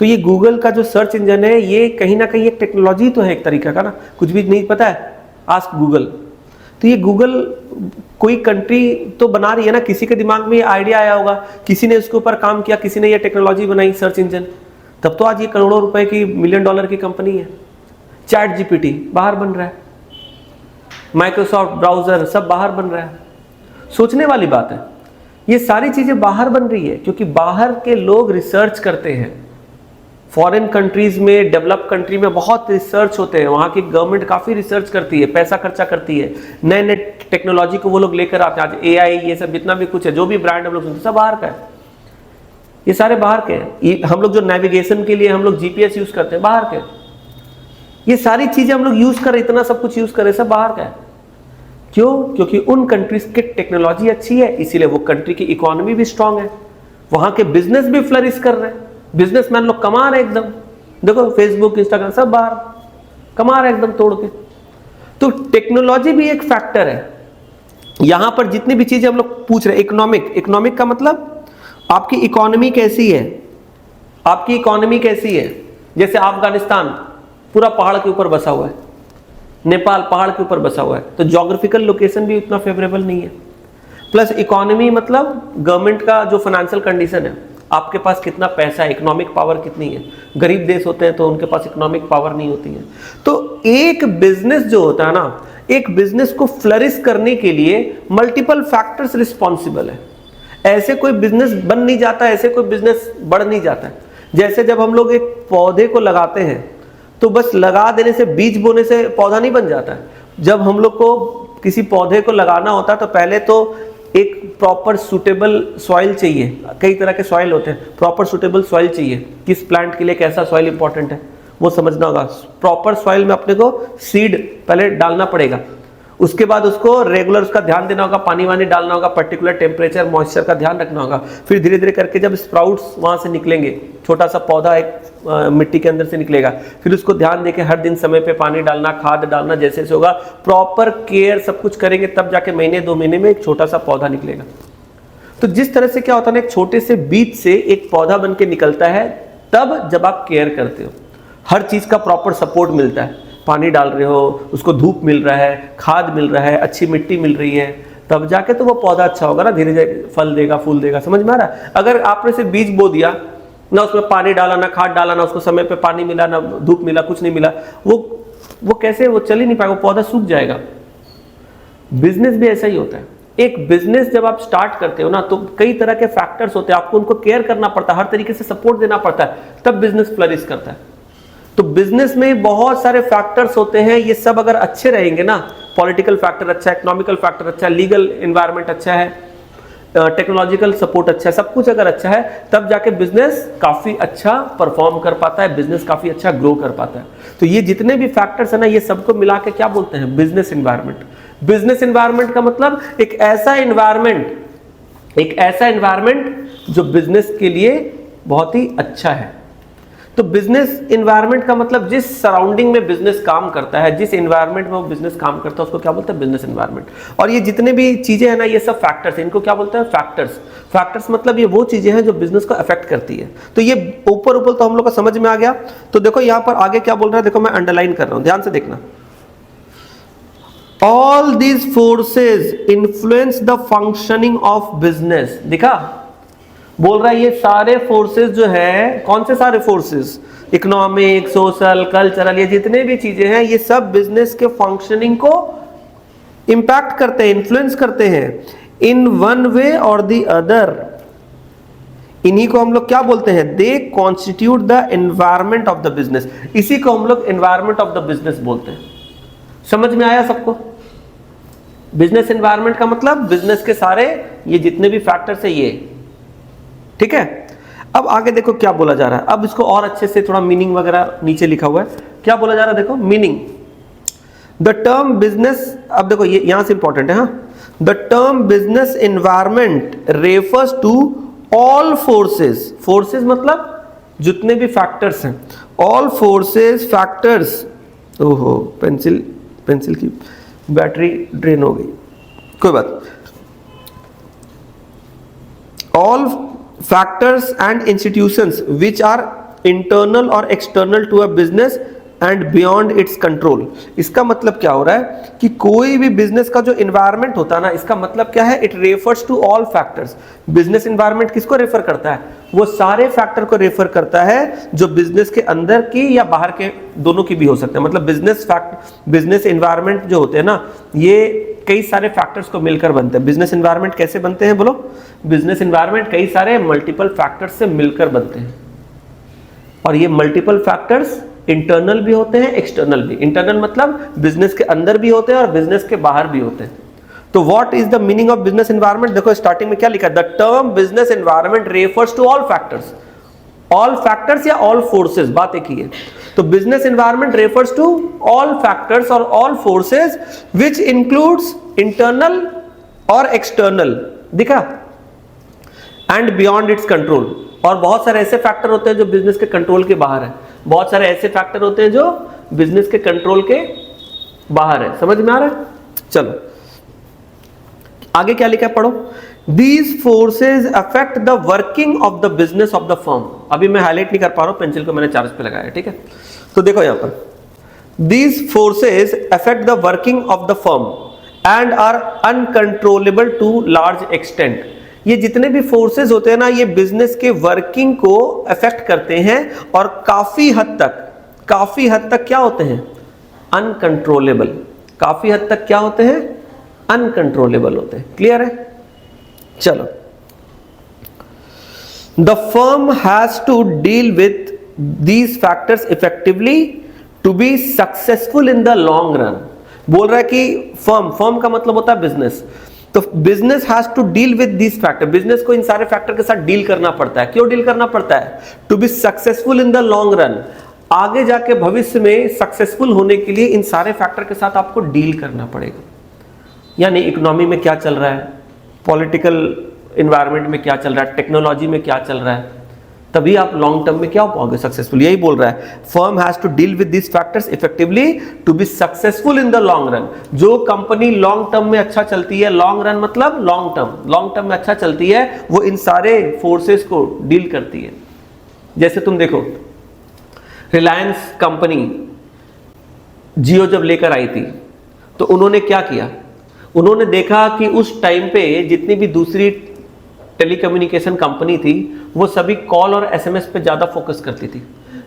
A: तो ये गूगल का जो सर्च इंजन है, ये कहीं ना कहीं एक टेक्नोलॉजी तो है एक तरीका का ना। कुछ भी नहीं पता है, आस्क गूगल। तो ये गूगल कोई कंट्री तो बना रही है ना, किसी के दिमाग में ये आइडिया आया होगा, किसी ने इसके ऊपर काम किया, किसी ने ये टेक्नोलॉजी बनाई सर्च इंजन, तब तो आज ये करोड़ों रुपए की, $1 मिलियन की कंपनी है। चैट जीपीटी बाहर बन रहा है, माइक्रोसॉफ्ट ब्राउजर सब बाहर बन रहा है। सोचने वाली बात है, ये सारी चीजें बाहर बन रही है क्योंकि बाहर के लोग रिसर्च करते हैं। फॉरेन कंट्रीज में, डेवलप कंट्री में बहुत रिसर्च होते हैं, वहाँ की गवर्नमेंट काफ़ी रिसर्च करती है, पैसा खर्चा करती है, नए नए टेक्नोलॉजी को वो लोग लेकर आते हैं। आज एआई ये सब जितना भी कुछ है, जो भी ब्रांड हम लोग सुनते हैं, सब बाहर का है। ये सारे बाहर के हैं। हम लोग जो नेविगेशन के लिए हम लोग जीपीएस यूज करते हैं, बाहर के। ये सारी चीजें हम लोग यूज कर रहे, इतना सब कुछ यूज कर रहे, सब बाहर का है। क्यों? क्योंकि उन कंट्रीज की टेक्नोलॉजी अच्छी है, इसीलिए वो कंट्री की इकोनॉमी भी स्ट्रांग है, वहां के बिजनेस भी फ्लरिश कर रहे हैं, बिजनेसमैन लोग कमा रहे एकदम। देखो फेसबुक, इंस्टाग्राम सब बाहर कमा रहे एकदम तोड़ के। तो टेक्नोलॉजी भी एक फैक्टर है। यहां पर जितनी भी चीजें हम लोग पूछ रहे, इकोनॉमिक का मतलब आपकी इकोनॉमी कैसी है, आपकी इकोनॉमी कैसी है। जैसे अफगानिस्तान पूरा पहाड़ के ऊपर बसा हुआ है, नेपाल पहाड़ के ऊपर बसा हुआ है, तो ज्योग्राफिकल लोकेशन भी उतना फेवरेबल नहीं है। प्लस इकोनॉमी मतलब गवर्नमेंट का जो फाइनेंशियल कंडीशन है, आपके पास कितना पैसा है, इकोनॉमिक पावर कितनी है। गरीब देश होते हैं तो उनके पास इकोनॉमिक पावर नहीं होती है। तो एक बिजनेस जो होता है ना, एक बिजनेस को फ्लरिश करने के लिए मल्टीपल फैक्टर्स रिस्पॉन्सिबल है। ऐसे कोई बिजनेस बन नहीं जाता, ऐसे कोई बिजनेस बढ़ नहीं जाता है। जैसे जब हम लोग एक पौधे को लगाते हैं तो बस लगा देने से, बीज बोने से पौधा नहीं बन जाता है। जब हम लोग को किसी पौधे को लगाना होता है तो पहले तो एक प्रॉपर सूटेबल सॉइल चाहिए। कई तरह के सॉइल होते हैं, प्रॉपर सूटेबल सॉइल चाहिए। किस प्लांट के लिए कैसा सॉइल इंपॉर्टेंट है वो समझना होगा। प्रॉपर सॉइल में अपने को सीड पहले डालना पड़ेगा, उसके बाद उसको रेगुलर उसका ध्यान देना होगा, पानी वानी डालना होगा, पर्टिकुलर टेम्परेचर मॉइस्चर का ध्यान रखना होगा। फिर धीरे धीरे करके जब स्प्राउट्स वहां से निकलेंगे, छोटा सा पौधा एक मिट्टी के अंदर से निकलेगा, फिर उसको ध्यान देके हर दिन समय पे पानी डालना, खाद डालना, जैसे जैसे होगा प्रॉपर केयर सब कुछ करेंगे, तब जाके महीने 2 महीने में एक छोटा सा पौधा निकलेगा। तो जिस तरह से क्या होता है ना, एक छोटे से बीज से एक पौधा बन के निकलता है, तब जब आप केयर करते हो, हर चीज का प्रॉपर सपोर्ट मिलता है, पानी डाल रहे हो, उसको धूप मिल रहा है, खाद मिल रहा है, अच्छी मिट्टी मिल रही है, तब जाके तो वो पौधा अच्छा होगा ना, धीरे धीरे फल देगा, फूल देगा। समझ में आ रहा है? अगर आपने से बीज बो दिया ना, उसमें पानी डाला ना, खाद डाला ना, उसको समय पे पानी मिला ना, धूप मिला, कुछ नहीं मिला, वो कैसे, वो चल ही नहीं पाएगा, वो पौधा सूख जाएगा। बिजनेस भी ऐसा ही होता है। एक बिजनेस जब आप स्टार्ट करते हो ना, तो कई तरह के फैक्टर्स होते हैं, आपको उनको केयर करना पड़ता है, हर तरीके से सपोर्ट देना पड़ता है, तब बिजनेस फ्लरिश करता है। तो बिजनेस में बहुत सारे फैक्टर्स होते हैं, ये सब अगर अच्छे रहेंगे ना, पॉलिटिकल फैक्टर अच्छा है, इकोनॉमिकल फैक्टर अच्छा है, लीगल एनवायरनमेंट अच्छा है, टेक्नोलॉजिकल सपोर्ट अच्छा है, सब कुछ अगर अच्छा है, तब जाके बिजनेस काफी अच्छा परफॉर्म कर पाता है, बिजनेस काफी अच्छा ग्रो कर पाता है। तो ये जितने भी फैक्टर्स है ना, ये सबको मिला के क्या बोलते हैं? Business environment. बिजनेस एनवायरनमेंट का मतलब एक ऐसा एनवायरनमेंट जो बिजनेस के लिए बहुत ही अच्छा है। तो बिजनेस एनवायरनमेंट का मतलब जिस सराउंडिंग में बिजनेस काम करता है, जिस एनवायरनमेंट में वो बिजनेस काम करता है, उसको क्या बोलते हैं? Business environment. और ये जितने भी चीजें हैं ना, ये सब फैक्टर्स हैं, इनको क्या बोलते हैं? फैक्टर्स। फैक्टर्स मतलब ये वो चीजें हैं जो बिजनेस को अफेक्ट करती है। तो ये ऊपर तो हम लोग को समझ में आ गया। तो देखो यहाँ पर आगे क्या बोल रहा है, देखो मैं अंडरलाइन कर रहा हूं, ध्यान से देखना। All these forces influence the functioning of business. दिखा, बोल रहा है ये सारे फोर्सेस जो है, कौन से सारे फोर्सेस? इकोनॉमिक, सोशल, कल्चरल, ये जितने भी चीजें हैं, ये सब बिजनेस के फंक्शनिंग को इंपैक्ट करते हैं, इन्फ्लुएंस करते हैं इन वन वे और द अदर। इन्हीं को हम लोग क्या बोलते हैं? They constitute the environment of the business. इसी को हम लोग एनवायरनमेंट ऑफ द बिजनेस बोलते हैं। समझ में आया सबको? बिजनेस एनवायरनमेंट का मतलब बिजनेस के सारे ये जितने भी फैक्टर्स है ये, ठीक है। अब आगे देखो क्या बोला जा रहा है। अब इसको और अच्छे से थोड़ा मीनिंग वगैरह नीचे लिखा हुआ है, क्या बोला जा रहा है देखो। मीनिंग, द टर्म बिजनेस, अब देखो ये यहां से इंपॉर्टेंट है, हाँ, the term business environment refers to all forces, forces मतलब जितने भी फैक्टर्स हैं, ऑल फोर्सेस फैक्टर्स, ओहो पेंसिल की बैटरी ड्रेन हो गई, कोई बात, all factors and institutions which are internal और external to a business and beyond its control. इसका मतलब क्या हो रहा है कि कोई भी बिजनेस का जो इन्वायरमेंट होता है ना, इसका मतलब क्या है, it refers to all factors. Business environment किसको रेफर करता है, वो सारे फैक्टर को रेफर करता है जो बिजनेस के अंदर की या बाहर के, दोनों की भी हो सकते हैं। मतलब बिजनेस इन्वायरमेंट जो होते हैं ना, ये कई सारे फैक्टर्स को मिलकर बनते हैं। बिजनेस इन्वायरमेंट कैसे बनते हैं बोलो, बिजनेस इन्वायरमेंट कई सारे मल्टीपल फैक्टर्स से मिलकर बनते हैं, और ये मल्टीपल फैक्टर्स इंटरनल भी होते हैं, एक्सटर्नल भी। इंटरनल मतलब बिजनेस के अंदर भी होते हैं और बिजनेस के बाहर भी होते हैं। तो what is the meaning of business environment, देखो स्टार्टिंग में क्या लिखा है, the term business environment refers to all factors, all factors या ऑल फोर्सेस, बात एक ही है। तो business environment refers to all factors और all forces which includes internal और एक्सटर्नल, दिखा, एंड बियॉन्ड इट्स कंट्रोल। और बहुत सारे ऐसे फैक्टर होते हैं जो बिजनेस के कंट्रोल के बाहर है, बहुत सारे ऐसे फैक्टर होते हैं जो बिजनेस के कंट्रोल के बाहर है। समझ में आ रहा है? चलो आगे क्या लिखा है, पढ़ो। These forces affect the working of the business of the firm। अभी मैं हाईलाइट नहीं कर पा रहा हूं, पेंसिल को मैंने चार्ज पे लगाया है, ठीक है। तो देखो यहां पर, These forces affect the working of the firm and are uncontrollable to large extent। ये जितने भी फोर्सेस होते हैं ना, ये बिजनेस के वर्किंग को अफेक्ट करते हैं और काफी हद तक क्या होते हैं, अनकंट्रोलेबल। काफी हद तक क्या होते हैं, अनकंट्रोलेबल होते हैं। क्लियर है? चलो, the firm has to deal with these factors effectively to be successful in the long run. बोल रहा है कि फर्म का मतलब होता है बिजनेस, तो business has to deal with this factor, business को इन सारे फैक्टर के साथ डील करना पड़ता है। क्यों डील करना पड़ता है, to be successful in the long run, आगे जाके भविष्य में सक्सेसफुल होने के लिए इन सारे फैक्टर के साथ आपको डील करना पड़ेगा। यानी इकोनॉमी में क्या चल रहा है, पॉलिटिकल एनवायरनमेंट में क्या चल रहा है, टेक्नोलॉजी में क्या चल रहा है, तभी आप लॉन्ग टर्म में क्या हो पाओगे, सक्सेसफुल। यही बोल रहा है, firm has to deal with this factors effectively to be successful in the long run. जो कंपनी लॉन्ग टर्म में अच्छा चलती है, लॉन्ग रन मतलब लॉन्ग टर्म में अच्छा चलती है, वो इन सारे फोर्सेस को डील करती है। जैसे तुम देखो, रिलायंस कंपनी जियो जब लेकर आई थी, तो उन्होंने क्या किया, उन्होंने देखा कि उस टाइम पे जितनी भी दूसरी टेलीकम्युनिकेशन कंपनी थी, वो सभी कॉल और एसएमएस पे ज़्यादा फोकस करती थी।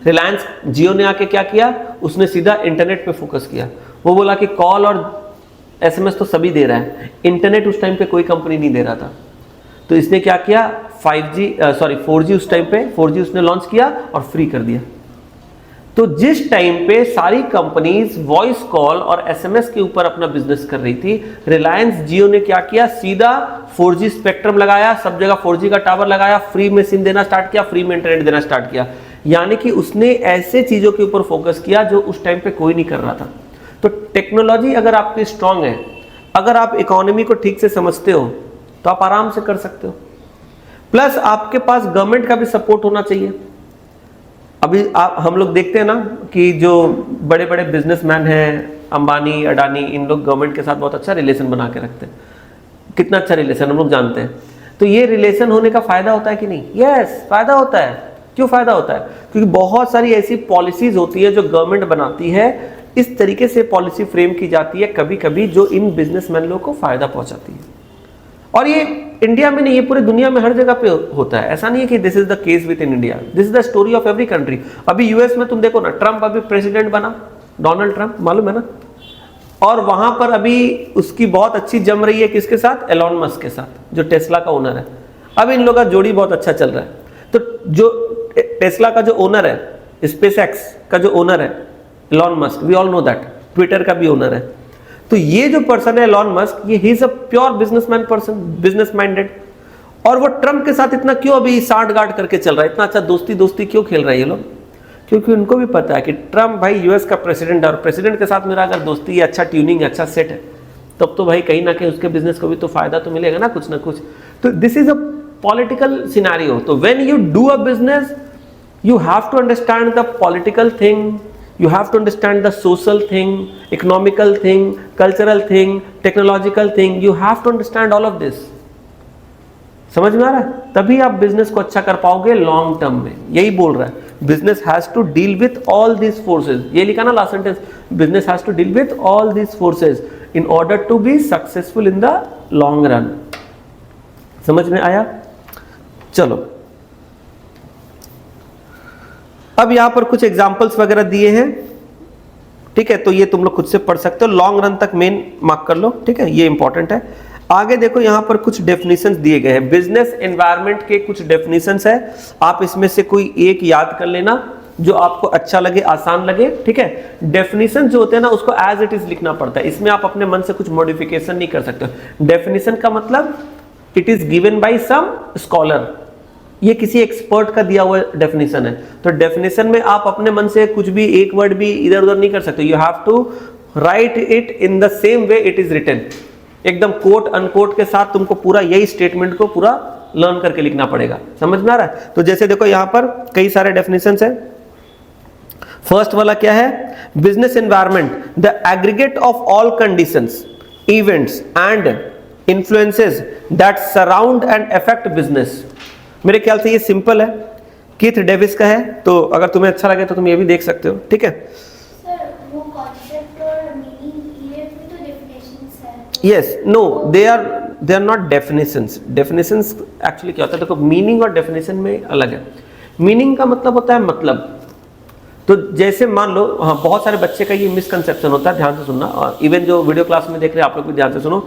A: रिलायंस जियो ने आके क्या किया, उसने सीधा इंटरनेट पे फोकस किया। वो बोला कि कॉल और एसएमएस तो सभी दे रहा है, इंटरनेट उस टाइम पे कोई कंपनी नहीं दे रहा था। तो इसने क्या किया, 4G उस टाइम पे 4G उसने लॉन्च किया और फ्री कर दिया। तो जिस टाइम पे सारी कंपनीज वॉइस कॉल और एसएमएस के ऊपर अपना बिजनेस कर रही थी, रिलायंस जियो ने क्या किया, सीधा 4G स्पेक्ट्रम लगाया, सब जगह 4G का टावर लगाया, फ्री में सिम देना स्टार्ट किया, फ्री में इंटरनेट देना स्टार्ट किया। यानी कि उसने ऐसे चीजों के ऊपर फोकस किया जो उस टाइम पे कोई नहीं कर रहा था। तो टेक्नोलॉजी अगर आपकी स्ट्रांग है, अगर आप इकोनॉमी को ठीक से समझते हो, तो आप आराम से कर सकते हो। प्लस आपके पास गवर्नमेंट का भी सपोर्ट होना चाहिए। अभी हम लोग देखते हैं ना कि जो बड़े बड़े बिजनेसमैन हैं, अंबानी, अडानी, इन लोग गवर्नमेंट के साथ बहुत अच्छा रिलेशन बना के रखते हैं। कितना अच्छा रिलेशन हम लोग जानते हैं। तो ये रिलेशन होने का फायदा होता है कि नहीं? यस, फायदा होता है। क्यों फायदा होता है? क्योंकि बहुत सारी ऐसी पॉलिसीज होती है जो गवर्नमेंट बनाती है, इस तरीके से पॉलिसी फ्रेम की जाती है कभी कभी, जो इन बिजनेसमैन लोगों को फायदा पहुंचाती है। और ये इंडिया में नहीं, ये पूरी दुनिया में हर जगह पे होता है। ऐसा नहीं है कि this is the case with in India, this is the story of every country. अभी यूएस में तुम देखो ना, ट्रंप अभी प्रेसिडेंट बना, डोनाल्ड ट्रंप, मालूम है ना। और वहां पर अभी उसकी बहुत अच्छी जम रही है, किसके साथ? एलॉन मस्क के साथ, जो टेस्ला का ओनर है। अब इन लोगों का जोड़ी बहुत अच्छा चल रहा है। तो जो टेस्ला का जो ओनर है, स्पेसएक्स का जो ओनर है Elon Musk, we all know that, Twitter का भी ओनर है। तो ये जो पर्सन है एलॉन मस्क, ये he is a pure businessman person, business minded. और वो ट्रंप के साथ इतना क्यों अभी साठ गांठ करके चल रहा है, इतना अच्छा दोस्ती क्यों खेल रहा है ये लोग? क्योंकि उनको भी पता है कि ट्रम्प भाई यूएस का प्रेसिडेंट है और प्रेसिडेंट के साथ मेरा अगर दोस्ती है, अच्छा ट्यूनिंग, अच्छा सेट है, तब तो भाई कहीं ना कहीं उसके बिजनेस को भी तो फायदा तो मिलेगा ना कुछ। तो this is a political scenario. तो when you do a business you have to understand the political thing, you have to understand the social thing, economical thing, cultural thing, technological thing, you have to understand all of this। समझ में आ रहा है? तभी आप business को अच्छा कर पाओगे लॉन्ग टर्म में। यही बोल रहा है, business has to deal with all these forces. ये लिखा ना last sentence, business has to deal with all these forces in order to be successful in the long run. समझ में आया? चलो अब यहां पर कुछ एग्जांपल्स वगैरह दिए हैं, ठीक है, तो ये तुम लोग खुद से पढ़ सकते हो। लॉन्ग रन तक मेन मार्क कर लो, ठीक है, ये इंपॉर्टेंट है। आगे देखो यहां पर कुछ डेफिनेशंस दिए गए हैं, बिजनेस एनवायरनमेंट के कुछ डेफिनेशंस है। आप इसमें से कोई एक याद कर लेना जो आपको अच्छा लगे, आसान लगे, ठीक है। डेफिनेशन जो होते हैं ना उसको एज इट इज लिखना पड़ता है, इसमें आप अपने मन से कुछ मॉडिफिकेशन नहीं कर सकते। डेफिनेशन का मतलब it is given by some scholar, ये किसी एक्सपर्ट का दिया हुआ डेफिनेशन है। तो डेफिनेशन में आप अपने मन से कुछ भी एक वर्ड भी इधर उधर नहीं कर सकते। You have to write it in the same way it is written, एकदम कोट अनकोट के साथ तुमको पूरा यही स्टेटमेंट को पूरा लर्न करके लिखना पड़ेगा। समझ में आ रहा है? तो जैसे देखो यहां पर कई सारे डेफिनेशंस है। फर्स्ट वाला क्या है? Business environment the aggregate of all conditions, events and influences that surround and affect business. मेरे ख्याल से ये सिंपल है, कीथ डेविस का है, तो अगर तुम्हें अच्छा लगे तो तुम ये भी देख सकते हो, ठीक है।
B: सर वो कॉन्सेप्ट और मीनिंग ये भी तो डेफिनेशंस है।
A: Yes, no, they are not definitions. Definitions actually क्या होता है, देखो मीनिंग और डेफिनेशन में अलग है। मीनिंग का मतलब होता है मतलब, तो जैसे मान लो, हाँ, बहुत सारे बच्चे का ये मिसकंसेप्शन होता है, ध्यान से सुनना, और इवन जो वीडियो क्लास में देख रहे हैं आप लोग भी ध्यान से सुनो।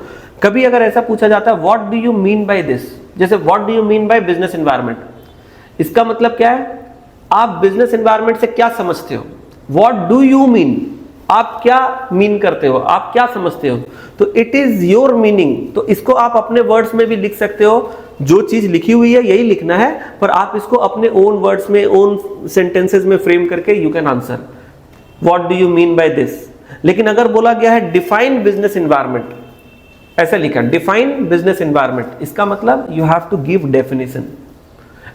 A: कभी अगर ऐसा पूछा जाता है what do you mean by this, जैसे what do you mean by business environment, इसका मतलब क्या है? आप बिजनेस एनवायरनमेंट से क्या समझते हो? व्हाट डू यू मीन, आप क्या मीन करते हो, आप क्या समझते हो? तो इट इज योर मीनिंग। तो इसको आप अपने वर्ड्स में भी लिख सकते हो, जो चीज लिखी हुई है यही लिखना है, पर आप इसको अपने ओन वर्ड्स में, ओन सेंटेंसेस में फ्रेम करके you can answer what do you mean by this. लेकिन अगर बोला गया है डिफाइन बिजनेस एनवायरनमेंट, ऐसा लिखा डिफाइन बिजनेस एनवायरनमेंट, इसका मतलब you have to give definition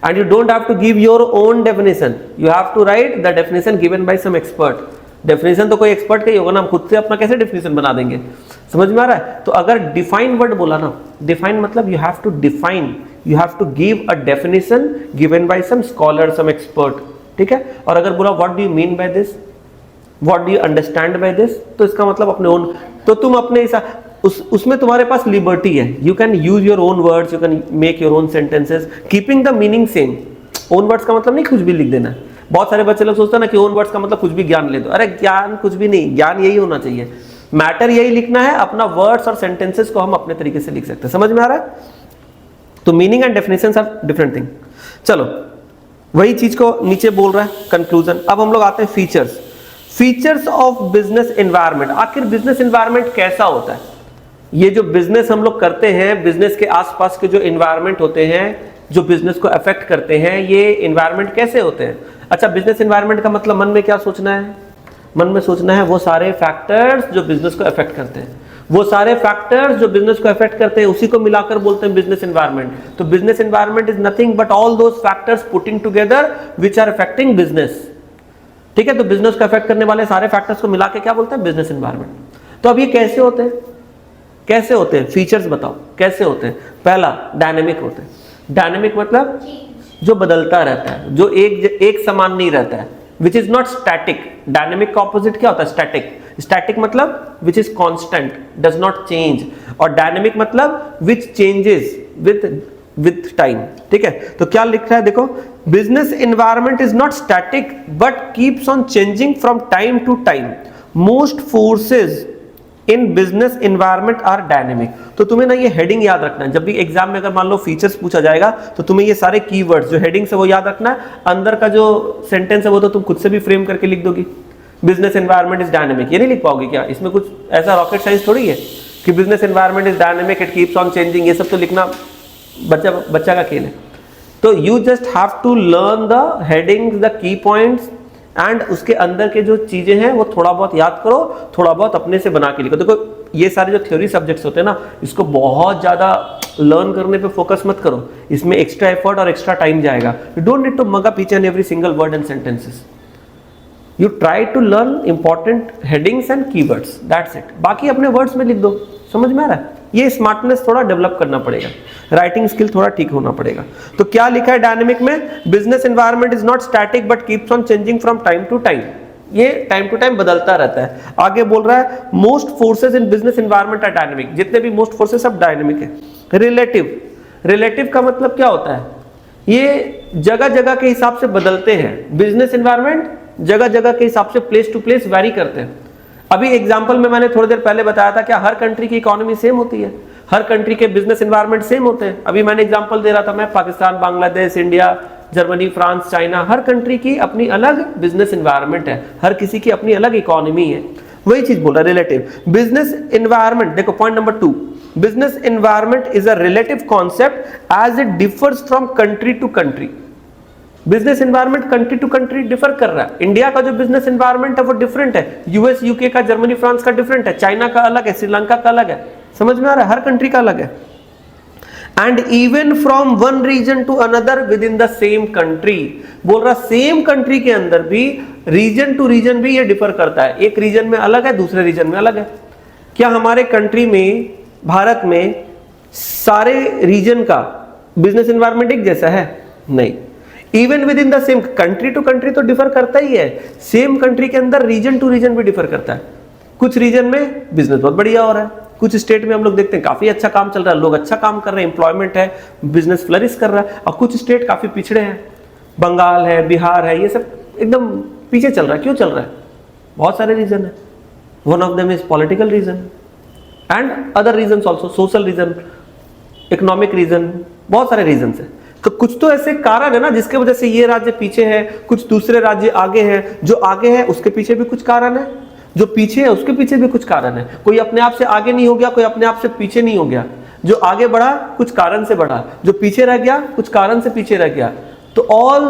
A: and you don't have to give your own definition, you have to write the definition given by some expert. Definition तो कोई expert का ही होगा ना, हम खुद से अपना कैसे डेफिनेशन बना देंगे? समझ में आ रहा है? तो अगर डिफाइन वर्ड बोला ना, डिफाइन मतलब you have to define, you have to give a definition given by some scholar, some expert, ठीक है। और अगर बोला what do you mean by this, what do you understand by this, तो इसका मतलब अपने ओन, तो तुम अपने उसमें तुम्हारे पास लिबर्टी है, you can use your own words, you can make your own sentences keeping the meaning same. Own words का मतलब नहीं कुछ भी लिख देना है। बहुत सारे बच्चे लोग सोचते हैं ना कि ओन वर्ड्स का मतलब कुछ भी ज्ञान ले दो, अरे ज्ञान कुछ भी नहीं, ज्ञान यही होना चाहिए, मैटर यही लिखना है, अपना वर्ड्स और सेंटेंसेस को हम अपने तरीके से लिख सकते हैं। समझ में आ रहा है? तो meaning and definitions are different thing. चलो वही चीज को नीचे बोल रहा है कंक्लूजन। अब हम लोग आते हैं features, features of business environment. आखिर बिजनेस एनवायरनमेंट कैसा होता है? ये जो बिजनेस हम लोग करते हैं, बिजनेस के आसपास के जो एनवायरनमेंट होते हैं जो बिजनेस को अफेक्ट करते हैं, ये एनवायरनमेंट कैसे होते हैं? अच्छा, बिजनेस एनवायरनमेंट का मतलब मन में क्या सोचना है? मन में सोचना है वो सारे फैक्टर्स जो बिजनेस को अफेक्ट करते हैं, वो सारे फैक्टर्स जो बिजनेस को अफेक्ट करते हैं उसी को मिलाकर बोलते हैं बिजनेस एनवायरनमेंट। तो business environment is nothing but all those factors putting together which are affecting business, ठीक है। तो बिजनेस को अफेक्ट करने वाले सारे फैक्टर्स को मिला के क्या बोलते हैं? Business environment. तो अब ये कैसे होते हैं? कैसे होते हैं? फीचर्स बताओ कैसे होते हैं। पहला, डायनेमिक होते हैं। डायनेमिक मतलब जो बदलता रहता है, जो एक समान नहीं रहता है, which is not static. Dynamic का ऑपोजिट क्या होता है? स्टैटिक। स्टैटिक मतलब which is constant, does not change, और डायनेमिक मतलब विच चेंजेस विथ टाइम, ठीक है। तो क्या लिख रहा है देखो, business environment is not static but keeps on changing from time to time. Most forces in business environment are dynamic. तो तुम्हें ना ये हेडिंग याद रखना है, जब भी एग्जाम में अगर मान लो फीचर्स पूछा जाएगा तो तुम्हें ये सारे कीवर्ड्स जो हेडिंग से वो याद रखना है। अंदर का जो सेंटेंस है वो तो तुम खुद से भी फ्रेम करके लिख दोगी। बिजनेस एनवायरनमेंट इज डायनेमिक, ये नहीं लिख पाओगे क्या? इसमें कुछ ऐसा रॉकेट साइंस थोड़ी है कि business environment is dynamic, it keeps on changing, ये सब तो लिखना बच्चा का खेल है। तो you just have to learn the headings, the key points and उसके अंदर के जो चीजें हैं वो थोड़ा बहुत याद करो, थोड़ा बहुत अपने से बना के लिखो। देखो ये सारे जो थ्योरी सब्जेक्ट्स होते हैं ना, इसको बहुत ज्यादा लर्न करने पे फोकस मत करो, इसमें एक्स्ट्रा एफर्ट और एक्स्ट्रा टाइम जाएगा। You don't need to mug up each and every single word and sentences. You try to learn important headings and keywords, that's it. बाकी अपने वर्ड्स में लिख दो। समझ में आ रहा है? ये स्मार्टनेस थोड़ा डेवलप करना पड़ेगा, राइटिंग स्किल थोड़ा ठीक होना पड़ेगा। तो क्या लिखा है डायनेमिक में? Business environment is not static but keeps on changing from time to time. ये टाइम टू टाइम बदलता रहता है। आगे बोल रहा है most forces in business environment are dynamic. जितने भी मोस्ट फोर्सेस सब डायनेमिक है। रिलेटिव, रिलेटिव का मतलब क्या होता है? ये जगह जगह के हिसाब से बदलते हैं। बिजनेस एनवायरनमेंट जगह जगह के हिसाब से प्लेस टू प्लेस वैरी करते हैं। अभी एग्जांपल में मैंने थोड़ी देर पहले बताया था, क्या हर कंट्री की इकोनॉमी सेम होती है? हर कंट्री के बिजनेस एनवायरनमेंट सेम होते हैं? अभी मैंने एग्जांपल दे रहा था मैं, Pakistan, Bangladesh, India, Germany, France, China, हर कंट्री की अपनी अलग बिजनेस एनवायरनमेंट है, हर किसी की अपनी अलग इकोनॉमी है। वही चीज बोल रहा है रिलेटिव। बिजनेस एनवायरनमेंट, देखो point number 2, business environment is a relative concept as it differs from country to country. Business environment country to country differ कर रहा है। इंडिया का जो बिजनेस एनवायरनमेंट है वो डिफरेंट है, यूएस यूके का, जर्मनी फ्रांस का डिफरेंट है, चाइना का अलग है, श्रीलंका का अलग है। समझ में आ रहा है? हर कंट्री का अलग है। And even from one region to another within the same country. बोल रहा सेम कंट्री के अंदर भी रीजन टू रीजन भी ये डिफर करता है। एक रीजन में अलग है, दूसरे रीजन में अलग है। क्या हमारे कंट्री में, भारत में सारे रीजन का बिजनेस एनवायरनमेंट एक जैसा है? नहीं। Even within the same country to country तो डिफर करता ही है। सेम कंट्री के अंदर रीजन टू रीजन भी डिफर करता है। कुछ रीजन में बिजनेस बहुत बढ़िया हो रहा है, कुछ स्टेट में हम लोग देखते हैं काफी अच्छा काम चल रहा है, लोग अच्छा काम कर रहे हैं, एम्प्लॉयमेंट है, बिजनेस फ्लरिश कर रहा है, और कुछ स्टेट काफी पिछड़े हैं, बंगाल है, बिहार है, ये सब एकदम पीछे चल रहा है। क्यों चल रहा है? बहुत सारे रीजन है। One of them is political reason and other reason also, social reason, economic reason, बहुत सारे रीजन है। तो कुछ तो ऐसे कारण है ना जिसके वजह से ये राज्य पीछे है, कुछ दूसरे राज्य आगे हैं। जो आगे है उसके पीछे भी कुछ कारण है, जो पीछे है उसके पीछे भी कुछ कारण है। कोई अपने आप से आगे नहीं हो गया, कोई अपने आप से पीछे नहीं हो गया। जो आगे बढ़ा कुछ कारण से बढ़ा, जो पीछे रह गया कुछ कारण से पीछे रह गया। तो all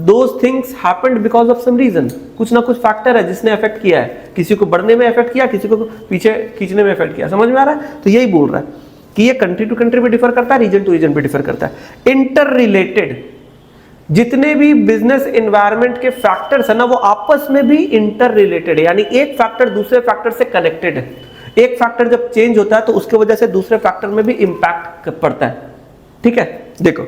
A: those things happened because of some reason. कुछ ना कुछ फैक्टर है जिसने इफेक्ट किया है, किसी को बढ़ने में इफेक्ट किया, किसी को पीछे खींचने में इफेक्ट किया। समझ में आ रहा है? तो यही बोल रहा है कि ये कंट्री टू कंट्री भी डिफर करता है, रीजन टू रीजन भी डिफर करता है। इंटर रिलेटेड, जितने भी बिजनेस एनवायरनमेंट के फैक्टर्स है ना वो आपस में भी इंटर रिलेटेड है, यानी एक फैक्टर दूसरे फैक्टर से कनेक्टेड है। एक फैक्टर जब चेंज होता है तो उसके वजह से दूसरे फैक्टर में भी इंपैक्ट पड़ता है। ठीक है, देखो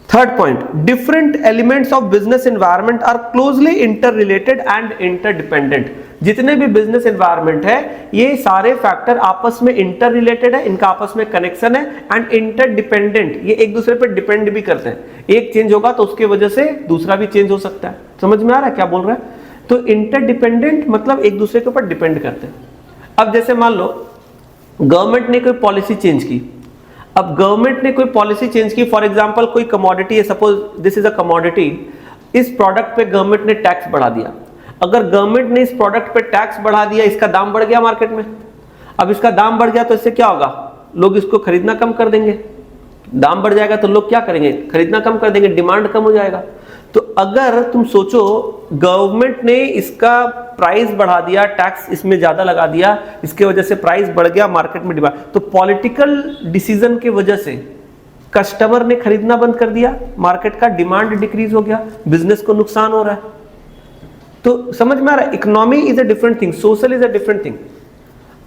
A: third point, different elements of business environment are closely interrelated and interdependent. जितने भी बिजनेस एनवायरनमेंट है ये सारे फैक्टर आपस में इंटर रिलेटेड है, इनका आपस में कनेक्शन है, एंड इंटरडिपेंडेंट, ये एक दूसरे पर डिपेंड भी करते हैं। एक चेंज होगा तो उसके वजह से दूसरा भी चेंज हो सकता है। समझ में आ रहा है क्या बोल रहा है? तो इंटरडिपेंडेंट मतलब एक दूसरे के ऊपर डिपेंड करते हैं। अब जैसे मान लो गवर्नमेंट ने कोई पॉलिसी चेंज की, अब गवर्नमेंट ने कोई पॉलिसी चेंज की, फॉर एग्जांपल कोई कमोडिटी है, suppose this is a commodity, इस प्रोडक्ट पे गवर्नमेंट ने टैक्स बढ़ा दिया। अगर गवर्नमेंट ने इस प्रोडक्ट पे टैक्स बढ़ा दिया, इसका दाम बढ़ गया मार्केट में, अब इसका दाम बढ़ गया तो इससे क्या होगा? लोग इसको खरीदना कम कर देंगे। दाम बढ़ जाएगा तो लोग क्या करेंगे? खरीदना कम कर देंगे, डिमांड कम हो जाएगा। तो अगर तुम सोचो गवर्नमेंट ने इसका प्राइस बढ़ा दिया, टैक्स इसमें ज्यादा लगा दिया, इसके वजह से प्राइस बढ़ गया, मार्केट में डिमांड, तो पॉलिटिकल डिसीजन की वजह से कस्टमर ने खरीदना बंद कर दिया, मार्केट का डिमांड डिक्रीज हो गया, बिजनेस को नुकसान हो रहा है। तो समझ में आ रहा है? Economy is a different thing, social is a different thing.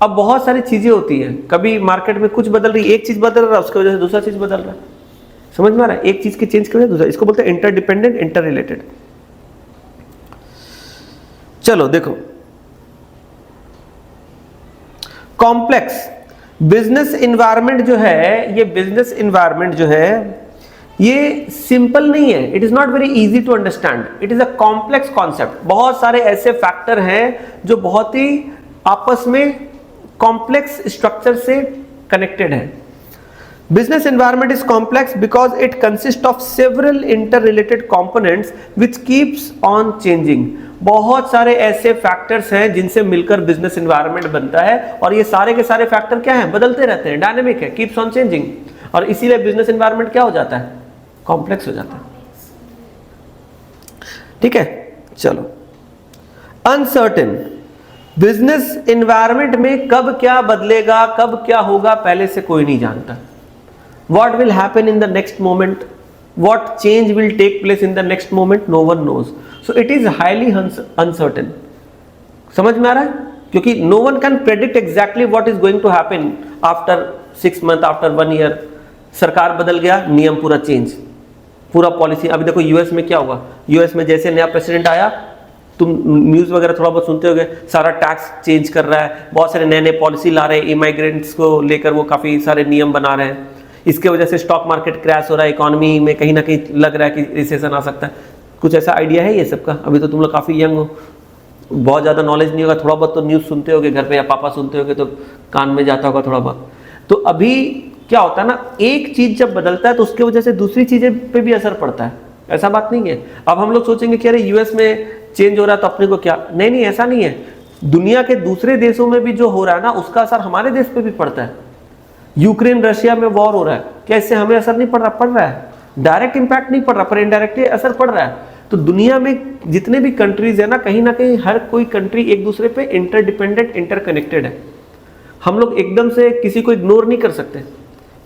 A: अब बहुत सारी चीजें होती हैं, कभी मार्केट में कुछ बदल रही, एक चीज बदल रहा है उसकी वजह से दूसरा चीज बदल रहा है। समझ में आ रहा है? एक चीज की चेंज की वजह से दूसरा, इसको बोलते हैं इंटरडिपेंडेंट, इंटर रिलेटेड। चलो देखो, कॉम्प्लेक्स बिजनेस एनवायरनमेंट जो है, ये बिजनेस एनवायरनमेंट जो है ये सिंपल नहीं है, it is not very easy to understand, it is a complex concept. बहुत सारे ऐसे फैक्टर हैं जो बहुत ही आपस में कॉम्प्लेक्स स्ट्रक्चर से कनेक्टेड है। Business environment is complex because it consists of several interrelated components which keeps on changing. बहुत सारे ऐसे फैक्टर्स हैं जिनसे मिलकर बिजनेस एनवायरनमेंट बनता है, और ये सारे के सारे फैक्टर क्या हैं? बदलते रहते हैं, डायनेमिक है, कीप्स ऑन चेंजिंग, और इसीलिए बिजनेस एनवायरनमेंट क्या हो जाता है? कॉम्प्लेक्स हो जाता है। ठीक है, चलो, अनसर्टेन, बिजनेस इन्वायरमेंट में कब क्या बदलेगा, कब क्या होगा, पहले से कोई नहीं जानता. What will happen in the next moment? What change will take place in the next moment? No one knows. So it is highly uncertain. समझ में आ रहा है? क्योंकि no one can predict exactly what is going to happen after 6 months, after 1 year. सरकार बदल गया, नियम पूरा चेंज, पूरा पॉलिसी. अभी देखो यूएस में क्या हुआ, यूएस में जैसे नया प्रेसिडेंट आया, तुम न्यूज़ वगैरह थोड़ा बहुत सुनते होगे, सारा टैक्स चेंज कर रहा है, बहुत सारे नए नए पॉलिसी ला रहे हैं, इमाइग्रेंट्स को लेकर वो काफ़ी सारे नियम बना रहे हैं. इसके वजह से स्टॉक मार्केट क्रैश हो रहा है, इकोनॉमी में कहीं ना कहीं लग रहा है कि रिसेशन आ सकता है. कुछ ऐसा आइडिया है ये सबका? अभी तो तुम लोग काफ़ी यंग हो, बहुत ज़्यादा नॉलेज नहीं होगा, थोड़ा बहुत तो न्यूज़ सुनते होगे घर पे, या पापा सुनते होगे तो कान में जाता होगा थोड़ा बहुत. तो अभी क्या होता है ना, एक चीज़ जब बदलता है तो उसके वजह से दूसरी चीज़ें पे भी असर पड़ता है. ऐसा बात नहीं है. अब हम लोग सोचेंगे कि अरे यूएस में चेंज हो रहा है तो अपने को क्या, नहीं, ऐसा नहीं है. दुनिया के दूसरे देशों में भी जो हो रहा है ना, उसका असर हमारे देश पे भी पड़ता है. यूक्रेन रशिया में वॉर हो रहा है, क्या इससे हमें असर नहीं पड़ रहा? पड़ रहा है. डायरेक्ट इंपैक्ट नहीं पड़ रहा, पर इनडायरेक्टली असर पड़ रहा है. तो दुनिया में जितने भी कंट्रीज है ना कहीं हर कोई कंट्री एक दूसरे पे इंटरडिपेंडेंट, इंटरकनेक्टेड है. हम लोग एकदम से किसी को इग्नोर नहीं कर सकते.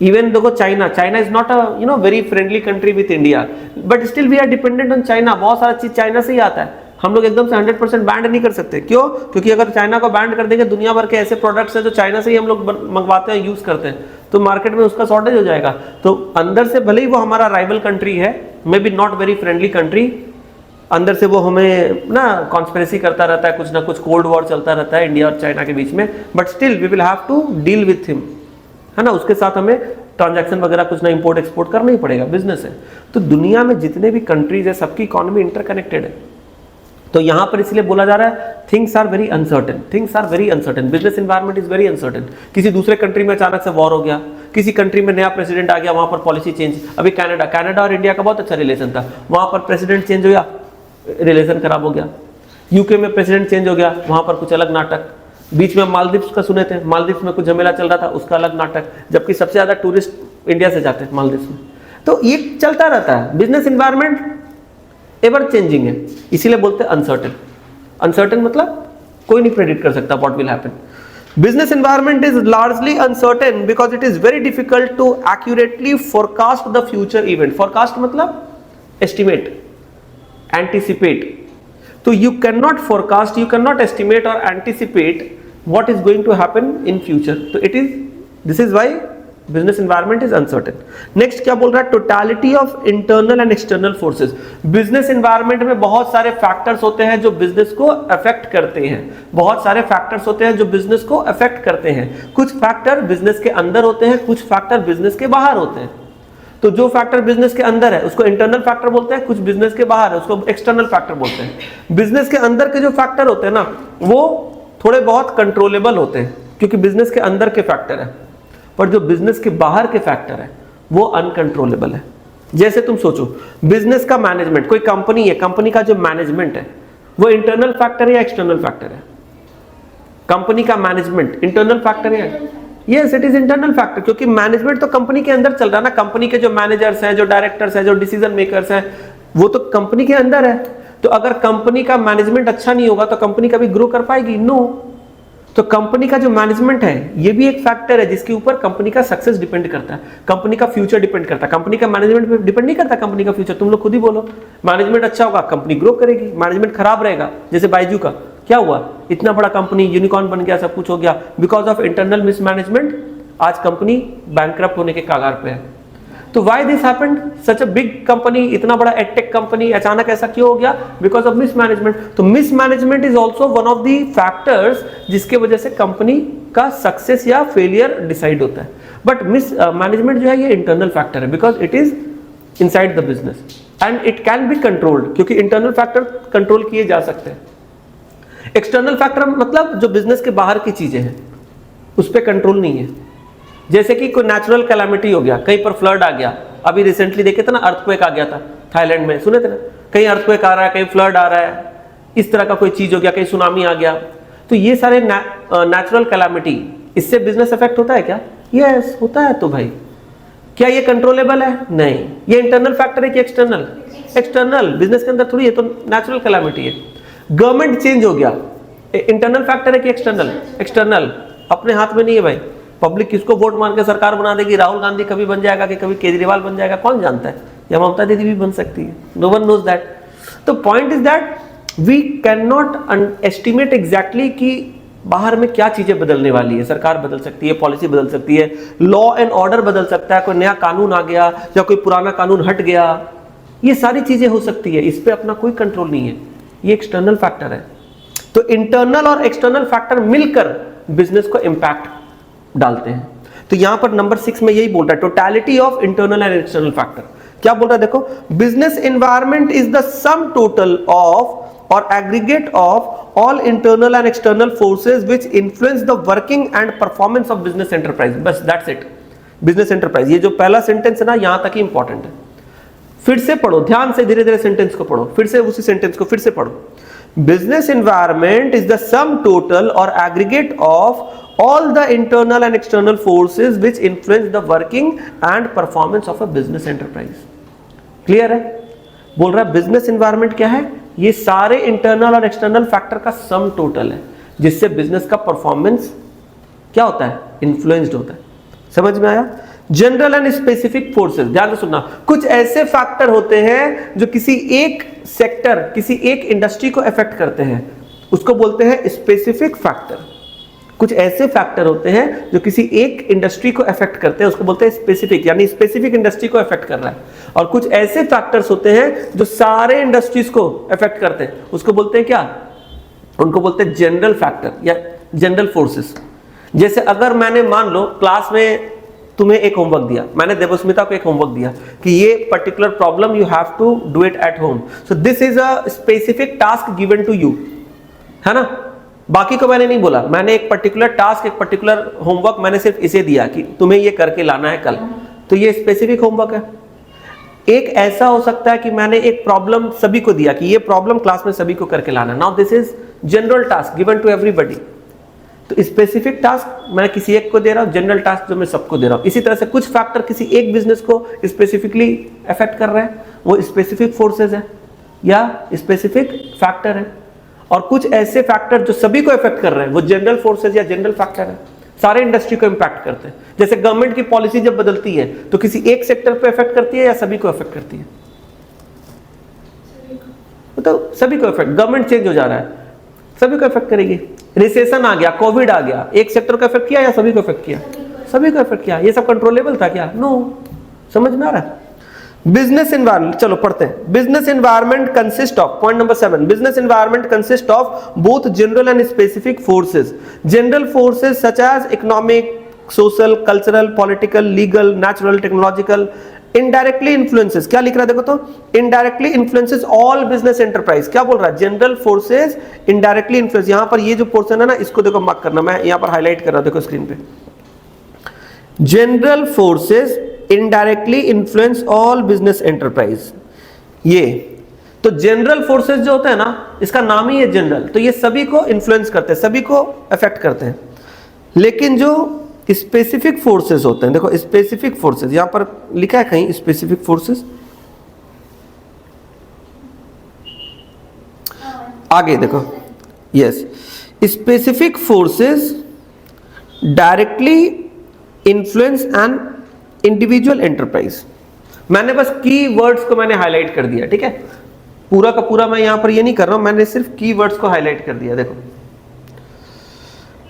A: इवन देखो China is not a very friendly country with India, but still we are dependent on China. बहुत सारा चीज चाइना से ही आता है. हम लोग एकदम से 100% बैंड नहीं कर सकते. क्यों? क्योंकि अगर चाइना को बैंड कर देंगे, दुनिया भर के ऐसे प्रोडक्ट्स हैं जो चाइना से ही हम लोग मंगवाते हैं, यूज करते हैं, तो मार्केट में उसका शॉर्टेज हो जाएगा. तो अंदर से भले ही वो हमारा राइवल कंट्री है, may be not very friendly country, अंदर से वो हमें ना कॉन्स्पिरेसी करता रहता है, कुछ ना कुछ कोल्ड वॉर चलता रहता है इंडिया और चाइना के बीच में, but still we will have to deal with him, है ना. उसके साथ हमें ट्रांजैक्शन वगैरह कुछ ना इंपोर्ट एक्सपोर्ट करना ही पड़ेगा, बिजनेस है. तो दुनिया में जितने भी कंट्रीज है सबकी इकोनॉमी इंटरकनेक्टेड है. तो यहां पर इसलिए बोला जा रहा है things are very uncertain, things are very uncertain, business environment is very uncertain. किसी दूसरे कंट्री में अचानक से वॉर हो गया, किसी कंट्री में नया प्रेसिडेंट आ गया, वहां पर पॉलिसी चेंज. अभी कनाडा और इंडिया का बहुत अच्छा रिलेशन था, वहां पर प्रेसिडेंट चेंज हो गया, रिलेशन खराब हो गया. यूके में प्रेसिडेंट चेंज हो गया, वहां पर कुछ अलग नाटक. बीच में मालदीव्स का सुने थे, मालदीव्स में कुछ झमेला चल रहा था, उसका अलग नाटक, जबकि सबसे ज्यादा टूरिस्ट इंडिया से जाते हैं मालदीव्स में. तो ये चलता रहता है. बिजनेस एनवायरनमेंट एवर चेंजिंग है, इसीलिए बोलते हैं अनसर्टेन. अनसर्टेन मतलब कोई नहीं प्रेडिक्ट कर सकता what will happen. Business environment is largely uncertain because it is very difficult to accurately forecast the future event. Forecast मतलब एस्टिमेट, एंटिसिपेट. तो you cannot forecast, you cannot estimate or anticipate what is going to happen in future. तो this is why business environment is uncertain. Next क्या बोल रहा है? Totality of internal and external forces. Business environment में बहुत सारे factors होते हैं जो business को affect करते हैं. बहुत सारे factors होते हैं जो business को affect करते हैं. कुछ factor business के अंदर होते हैं, कुछ factor business के बाहर होते हैं. तो जो फैक्टर बिजनेस के अंदर है उसको इंटरनल फैक्टर बोलते हैं, कुछ बिजनेस के बाहर है उसको एक्सटर्नल फैक्टर बोलते हैं. बिजनेस के अंदर के जो फैक्टर होते हैं ना वो थोड़े बहुत कंट्रोलेबल होते हैं क्योंकि बिजनेस के अंदर के फैक्टर है, पर जो बिजनेस के बाहर के फैक्टर है वो अनकंट्रोलेबल है. जैसे तुम सोचो बिजनेस का मैनेजमेंट, कोई कंपनी है, कंपनी का जो मैनेजमेंट है वो इंटरनल फैक्टर है या एक्सटर्नल फैक्टर है? कंपनी का मैनेजमेंट इंटरनल फैक्टर है. Yes, it is internal factor, क्योंकि मैनेजमेंट तो कंपनी के अंदर चल रहा है ना. कंपनी के जो मैनेजर्स हैं, जो डायरेक्टर्स हैं, जो डिसीजन मेकर्स हैं, वो तो कंपनी के अंदर है. तो अगर कंपनी का मैनेजमेंट अच्छा नहीं होगा तो कंपनी कभी ग्रो कर पाएगी? नो. तो कंपनी का जो मैनेजमेंट है ये भी एक फैक्टर है जिसके ऊपर कंपनी का सक्सेस डिपेंड करता है, कंपनी का फ्यूचर डिपेंड करता है. कंपनी का मैनेजमेंट पे डिपेंड नहीं करता कंपनी का फ्यूचर. तुम लोग खुद ही बोलो, मैनेजमेंट अच्छा होगा कंपनी ग्रो करेगी, मैनेजमेंट खराब रहेगा. जैसे बायजू का क्या हुआ, इतना बड़ा कंपनी यूनिकॉर्न बन गया, सब कुछ हो गया, बिकॉज ऑफ इंटरनल मिसमैनेजमेंट आज कंपनी बैंकरप्ट होने के कगार पे है. तो why this happened? Such a big company, इतना बड़ा एडटेक कंपनी, अचानक ऐसा क्यों हो गया? Because of mismanagement. तो mismanagement is also one of the factors जिसके वजह से कंपनी का सक्सेस या फेलियर डिसाइड होता है. बट मिसमैनेजमेंट जो है ये इंटरनल फैक्टर है because it is inside the business and it can be controlled, क्योंकि इंटरनल फैक्टर कंट्रोल किए जा सकते हैं. एक्सटर्नल फैक्टर मतलब जो बिजनेस के बाहर की चीजें हैं उस पर कंट्रोल नहीं है. जैसे कि कोई नेचुरल कैलामिटी हो गया, कहीं पर फ्लड आ गया. अभी रिसेंटली देखे थे ना, अर्थक्वेक आ गया था थाईलैंड में, सुने थे ना? कहीं अर्थक्वेक आ रहा है, कहीं फ्लड आ रहा है, इस तरह का कोई चीज हो गया, कहीं सुनामी आ गया. तो ये सारे नेचुरल कैलामिटी, इससे बिजनेस इफेक्ट होता है क्या? यस, होता है. तो भाई क्या ये कंट्रोलेबल है? नहीं। ये इंटरनल फैक्टर है कि एक्सटर्नल? एक्सटर्नल। बिजनेस के अंदर थोड़ी है, तो नेचुरल कैलामिटी है। गवर्नमेंट चेंज हो गया, इंटरनल फैक्टर है कि एक्सटर्नल? एक्सटर्नल। अपने हाथ में नहीं है भाई। पब्लिक किसको वोट मार के सरकार बना देगी, राहुल गांधी कभी बन जाएगा कि कभी केजरीवाल बन जाएगा, कौन जानता है? या ममता दीदी भी बन सकती है, नो वन नोज दैट। तो point is that we can not estimate exactly कि बाहर में क्या चीजें बदलने वाली है। सरकार बदल सकती है, पॉलिसी बदल सकती है, लॉ एंड ऑर्डर बदल सकता है, कोई नया कानून आ गया या कोई पुराना कानून हट गया, ये सारी चीजें हो सकती है। इस पे अपना कोई कंट्रोल नहीं है, ये एक्सटर्नल फैक्टर है। तो इंटरनल और एक्सटर्नल फैक्टर मिलकर बिजनेस को इंपैक्ट डालते हैं। तो यहां पर नंबर 6 में यही बोल रहा है, totality of internal and external factor. क्या बोल रहा है देखो, business environment is the sum total of और aggregate of all internal and external forces which influence the working and performance of business enterprise. बस दैट्स इट। बिजनेस एंटरप्राइज, ये जो पहला सेंटेंस है ना, यहां तक ही इंपॉर्टेंट है। फिर से पढ़ो ध्यान से, धीरे धीरे सेंटेंस को पढ़ो, फिर से उसी सेंटेंस को फिर से पढ़ो। Business environment is the sum total और aggregate of all the internal and external forces which influence the working and performance of a business enterprise। Clear है? बोल रहा है बिजनेस एनवायरनमेंट क्या है, ये सारे इंटरनल और एक्सटर्नल फैक्टर का सम टोटल है, जिससे बिजनेस का परफॉर्मेंस क्या होता है, इन्फ्लुएंस्ड होता है। समझ में आया? जनरल एंड स्पेसिफिक फोर्सेस, ध्यान से सुनना, कुछ ऐसे फैक्टर होते हैं जो किसी एक सेक्टर, किसी एक इंडस्ट्री को अफेक्ट करते हैं, उसको बोलते हैं स्पेसिफिक फैक्टर। कुछ ऐसे फैक्टर होते हैं जो किसी एक इंडस्ट्री को अफेक्ट करते हैं, उसको बोलते हैं स्पेसिफिक, यानी स्पेसिफिक इंडस्ट्री को अफेक्ट कर रहा है। और कुछ ऐसे फैक्टर्स होते हैं जो सारे इंडस्ट्रीज को अफेक्ट करते हैं, उसको बोलते हैं क्या, उनको बोलते हैं जनरल फैक्टर या जनरल फोर्सेस। जैसे अगर मैंने मान लो क्लास में तुम्हें एक होमवर्क दिया, मैंने देवस्मिता को एक होमवर्क दिया कि ये particular problem you have to do it at home, so this is a specific task given to you, है ना। बाकी को मैंने नहीं बोला, मैंने एक पर्टिकुलर टास्क, एक पर्टिकुलर होमवर्क मैंने सिर्फ इसे दिया कि तुम्हें ये करके लाना है कल, तो ये स्पेसिफिक होमवर्क है। एक ऐसा हो सकता है कि मैंने एक प्रॉब्लम सभी को दिया कि ये प्रॉब्लम क्लास में सभी को करके लाना है, now this is general task given to everybody. तो स्पेसिफिक टास्क मैं किसी एक को दे रहा हूं, जनरल टास्क जो मैं सबको दे रहा हूं। इसी तरह से कुछ फैक्टर किसी एक बिजनेस को स्पेसिफिकली अफेक्ट कर रहे हैं, वो स्पेसिफिक फोर्सेज है या स्पेसिफिक फैक्टर है। और कुछ ऐसे फैक्टर जो सभी को इफेक्ट कर रहे हैं, वो जनरल फोर्सेस या जनरल फैक्टर है, सारे इंडस्ट्री को इंपैक्ट करते हैं। जैसे गवर्नमेंट की पॉलिसी जब बदलती है तो किसी एक सेक्टर पे इफेक्ट करती है या सभी को इफेक्ट करती है, तो सभी को इफेक्ट, गवर्नमेंट चेंज हो जा रहा है सभी को इफेक्ट करेगी। रिसेशन आ गया, कोविड आ गया, एक सेक्टर को इफेक्ट किया या सभी को इफेक्ट किया, सभी को इफेक्ट किया। ये सब कंट्रोलेबल था क्या? नो। समझ में आ रहा है? बिजनेस एनवायरनमेंट, चलो पढ़ते हैं। Business environment consist of, point number 7, business environment consist of both general and specific forces. General forces such as economic, social, cultural, political, legal, natural, technological. Indirectly influences, क्या लिख रहा है देखो तो, indirectly influences all business enterprise. क्या बोल रहा है? General forces indirectly influence. यहां पर ये जो पोर्शन है ना, इसको देखो मार्क करना, मैं यहां पर हाईलाइट कर रहा हूं, देखो स्क्रीन पे। General forces indirectly influence all business enterprise. ये तो जनरल फोर्सेस जो होते हैं ना, इसका नाम ही है जनरल, तो ये सभी को इन्फ्लुएंस करते हैं, सभी को अफेक्ट करते हैं। लेकिन जो स्पेसिफिक फोर्सेस होते हैं, देखो स्पेसिफिक फोर्सेस यहां पर लिखा है कहीं, स्पेसिफिक फोर्सेस आगे देखो, yes, specific forces directly influence an individual enterprise. मैंने बस की वर्ड्स को मैंने हाईलाइट कर दिया, ठीक है, पूरा का पूरा मैं यहां पर ये नहीं कर रहा हूं, मैंने सिर्फ की वर्ड्स को हाईलाइट कर दिया। देखो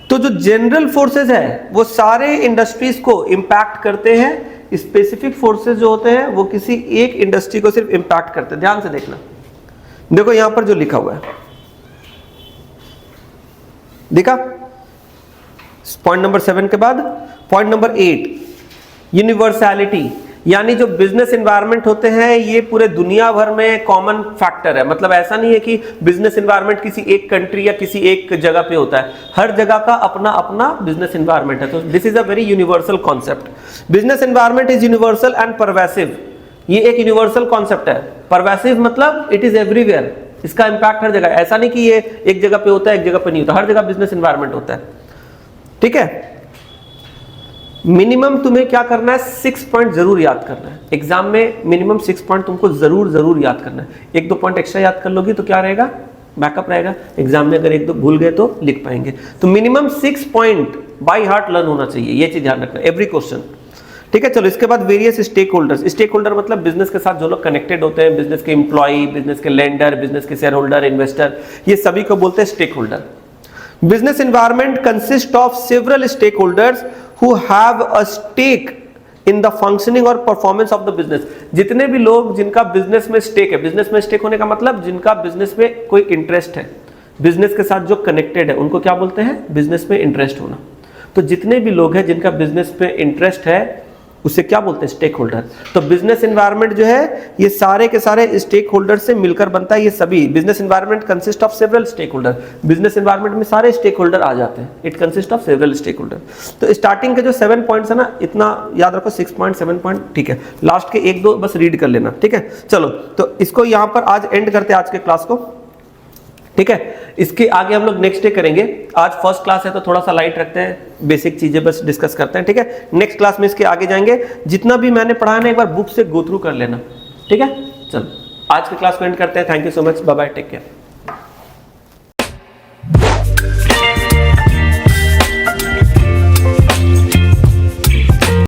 A: तो जो जनरल फोर्सेस है वो सारे इंडस्ट्रीज को इंपैक्ट करते हैं, स्पेसिफिक फोर्सेस जो होते हैं वो किसी एक इंडस्ट्री को सिर्फ इंपैक्ट करते हैं। ध्यान से देखना, देखो यहां पर जो लिखा हुआ है, देखा? पॉइंट नंबर 7 के बाद पॉइंट नंबर 8, यूनिवर्सैलिटी, यानी जो बिजनेस एनवायरनमेंट होते हैं ये पूरे दुनिया भर में कॉमन फैक्टर है। मतलब ऐसा नहीं है कि बिजनेस एनवायरनमेंट किसी एक कंट्री या किसी एक जगह पे होता है, हर जगह का अपना अपना बिजनेस एनवायरनमेंट है। तो this is a very universal concept. Business environment is universal and pervasive. ये एक यूनिवर्सल कॉन्सेप्ट है। परवेसिव मतलब इट इज एवरीवेयर, इसका इंपैक्ट हर जगह। ऐसा नहीं कि ये एक जगह पे होता है एक जगह पे नहीं होता, हर जगह बिजनेस एनवायरनमेंट होता है, ठीक है। मिनिमम तुम्हें क्या करना है, 6 पॉइंट जरूर याद करना है। एग्जाम में मिनिमम 6 पॉइंट तुमको जरूर याद करना है। 1-2 पॉइंट एक्स्ट्रा याद कर लोगी तो क्या रहेगा, बैकअप रहेगा। एग्जाम में अगर 1-2 भूल गए तो लिख पाएंगे। तो minimum 6 point by heart learn होना चाहिए, ये चीज ध्यान रखना, एवरी क्वेश्चन। ठीक है, चलो इसके बाद various stake holders. Stake holder मतलब बिजनेस के साथ जो लोग कनेक्टेड होते हैं, बिजनेस के एम्प्लॉय, बिजनेस के लेंडर, बिजनेस के शेयर होल्डर, इन्वेस्टर, ये सभी को बोलते हैं stake holder. Business environment consist of several stake holders who have a stake in the functioning और परफॉर्मेंस ऑफ द बिजनेस। जितने भी लोग जिनका बिजनेस में स्टेक है, बिजनेस में स्टेक होने का मतलब जिनका बिजनेस में कोई इंटरेस्ट है, बिजनेस के साथ जो कनेक्टेड है, उनको क्या बोलते हैं, बिजनेस में इंटरेस्ट होना। तो जितने भी लोग हैं जिनका बिजनेस में इंटरेस्ट है उसे क्या बोलते हैं, स्टेक होल्डर। तो बिजनेस एनवायरनमेंट जो है ये सारे के सारे स्टेक होल्डर से मिलकर बनता है। ये सभी business environment consist of several stake holder. Business environment में सारे स्टेक होल्डर आ जाते हैं, it consist of several stake holder. तो स्टार्टिंग के जो 7 पॉइंट्स है ना, इतना याद रखो, 6 पॉइंट 7 पॉइंट, ठीक है। लास्ट के 1-2 बस रीड कर लेना, ठीक है। चलो तो इसको यहाँ पर आज एंड करते हैं आज के क्लास को, ठीक है। इसके आगे हम लोग नेक्स्ट डे करेंगे। आज फर्स्ट क्लास है तो थोड़ा सा लाइट रखते हैं, बेसिक चीजें बस डिस्कस करते हैं, ठीक है। नेक्स्ट क्लास में इसके आगे जाएंगे। जितना भी मैंने पढ़ाया ना एक बार बुक से गो थ्रू कर लेना, ठीक है। चलो आज के क्लास को एंड करते हैं। Thank you so much, bye bye, take care.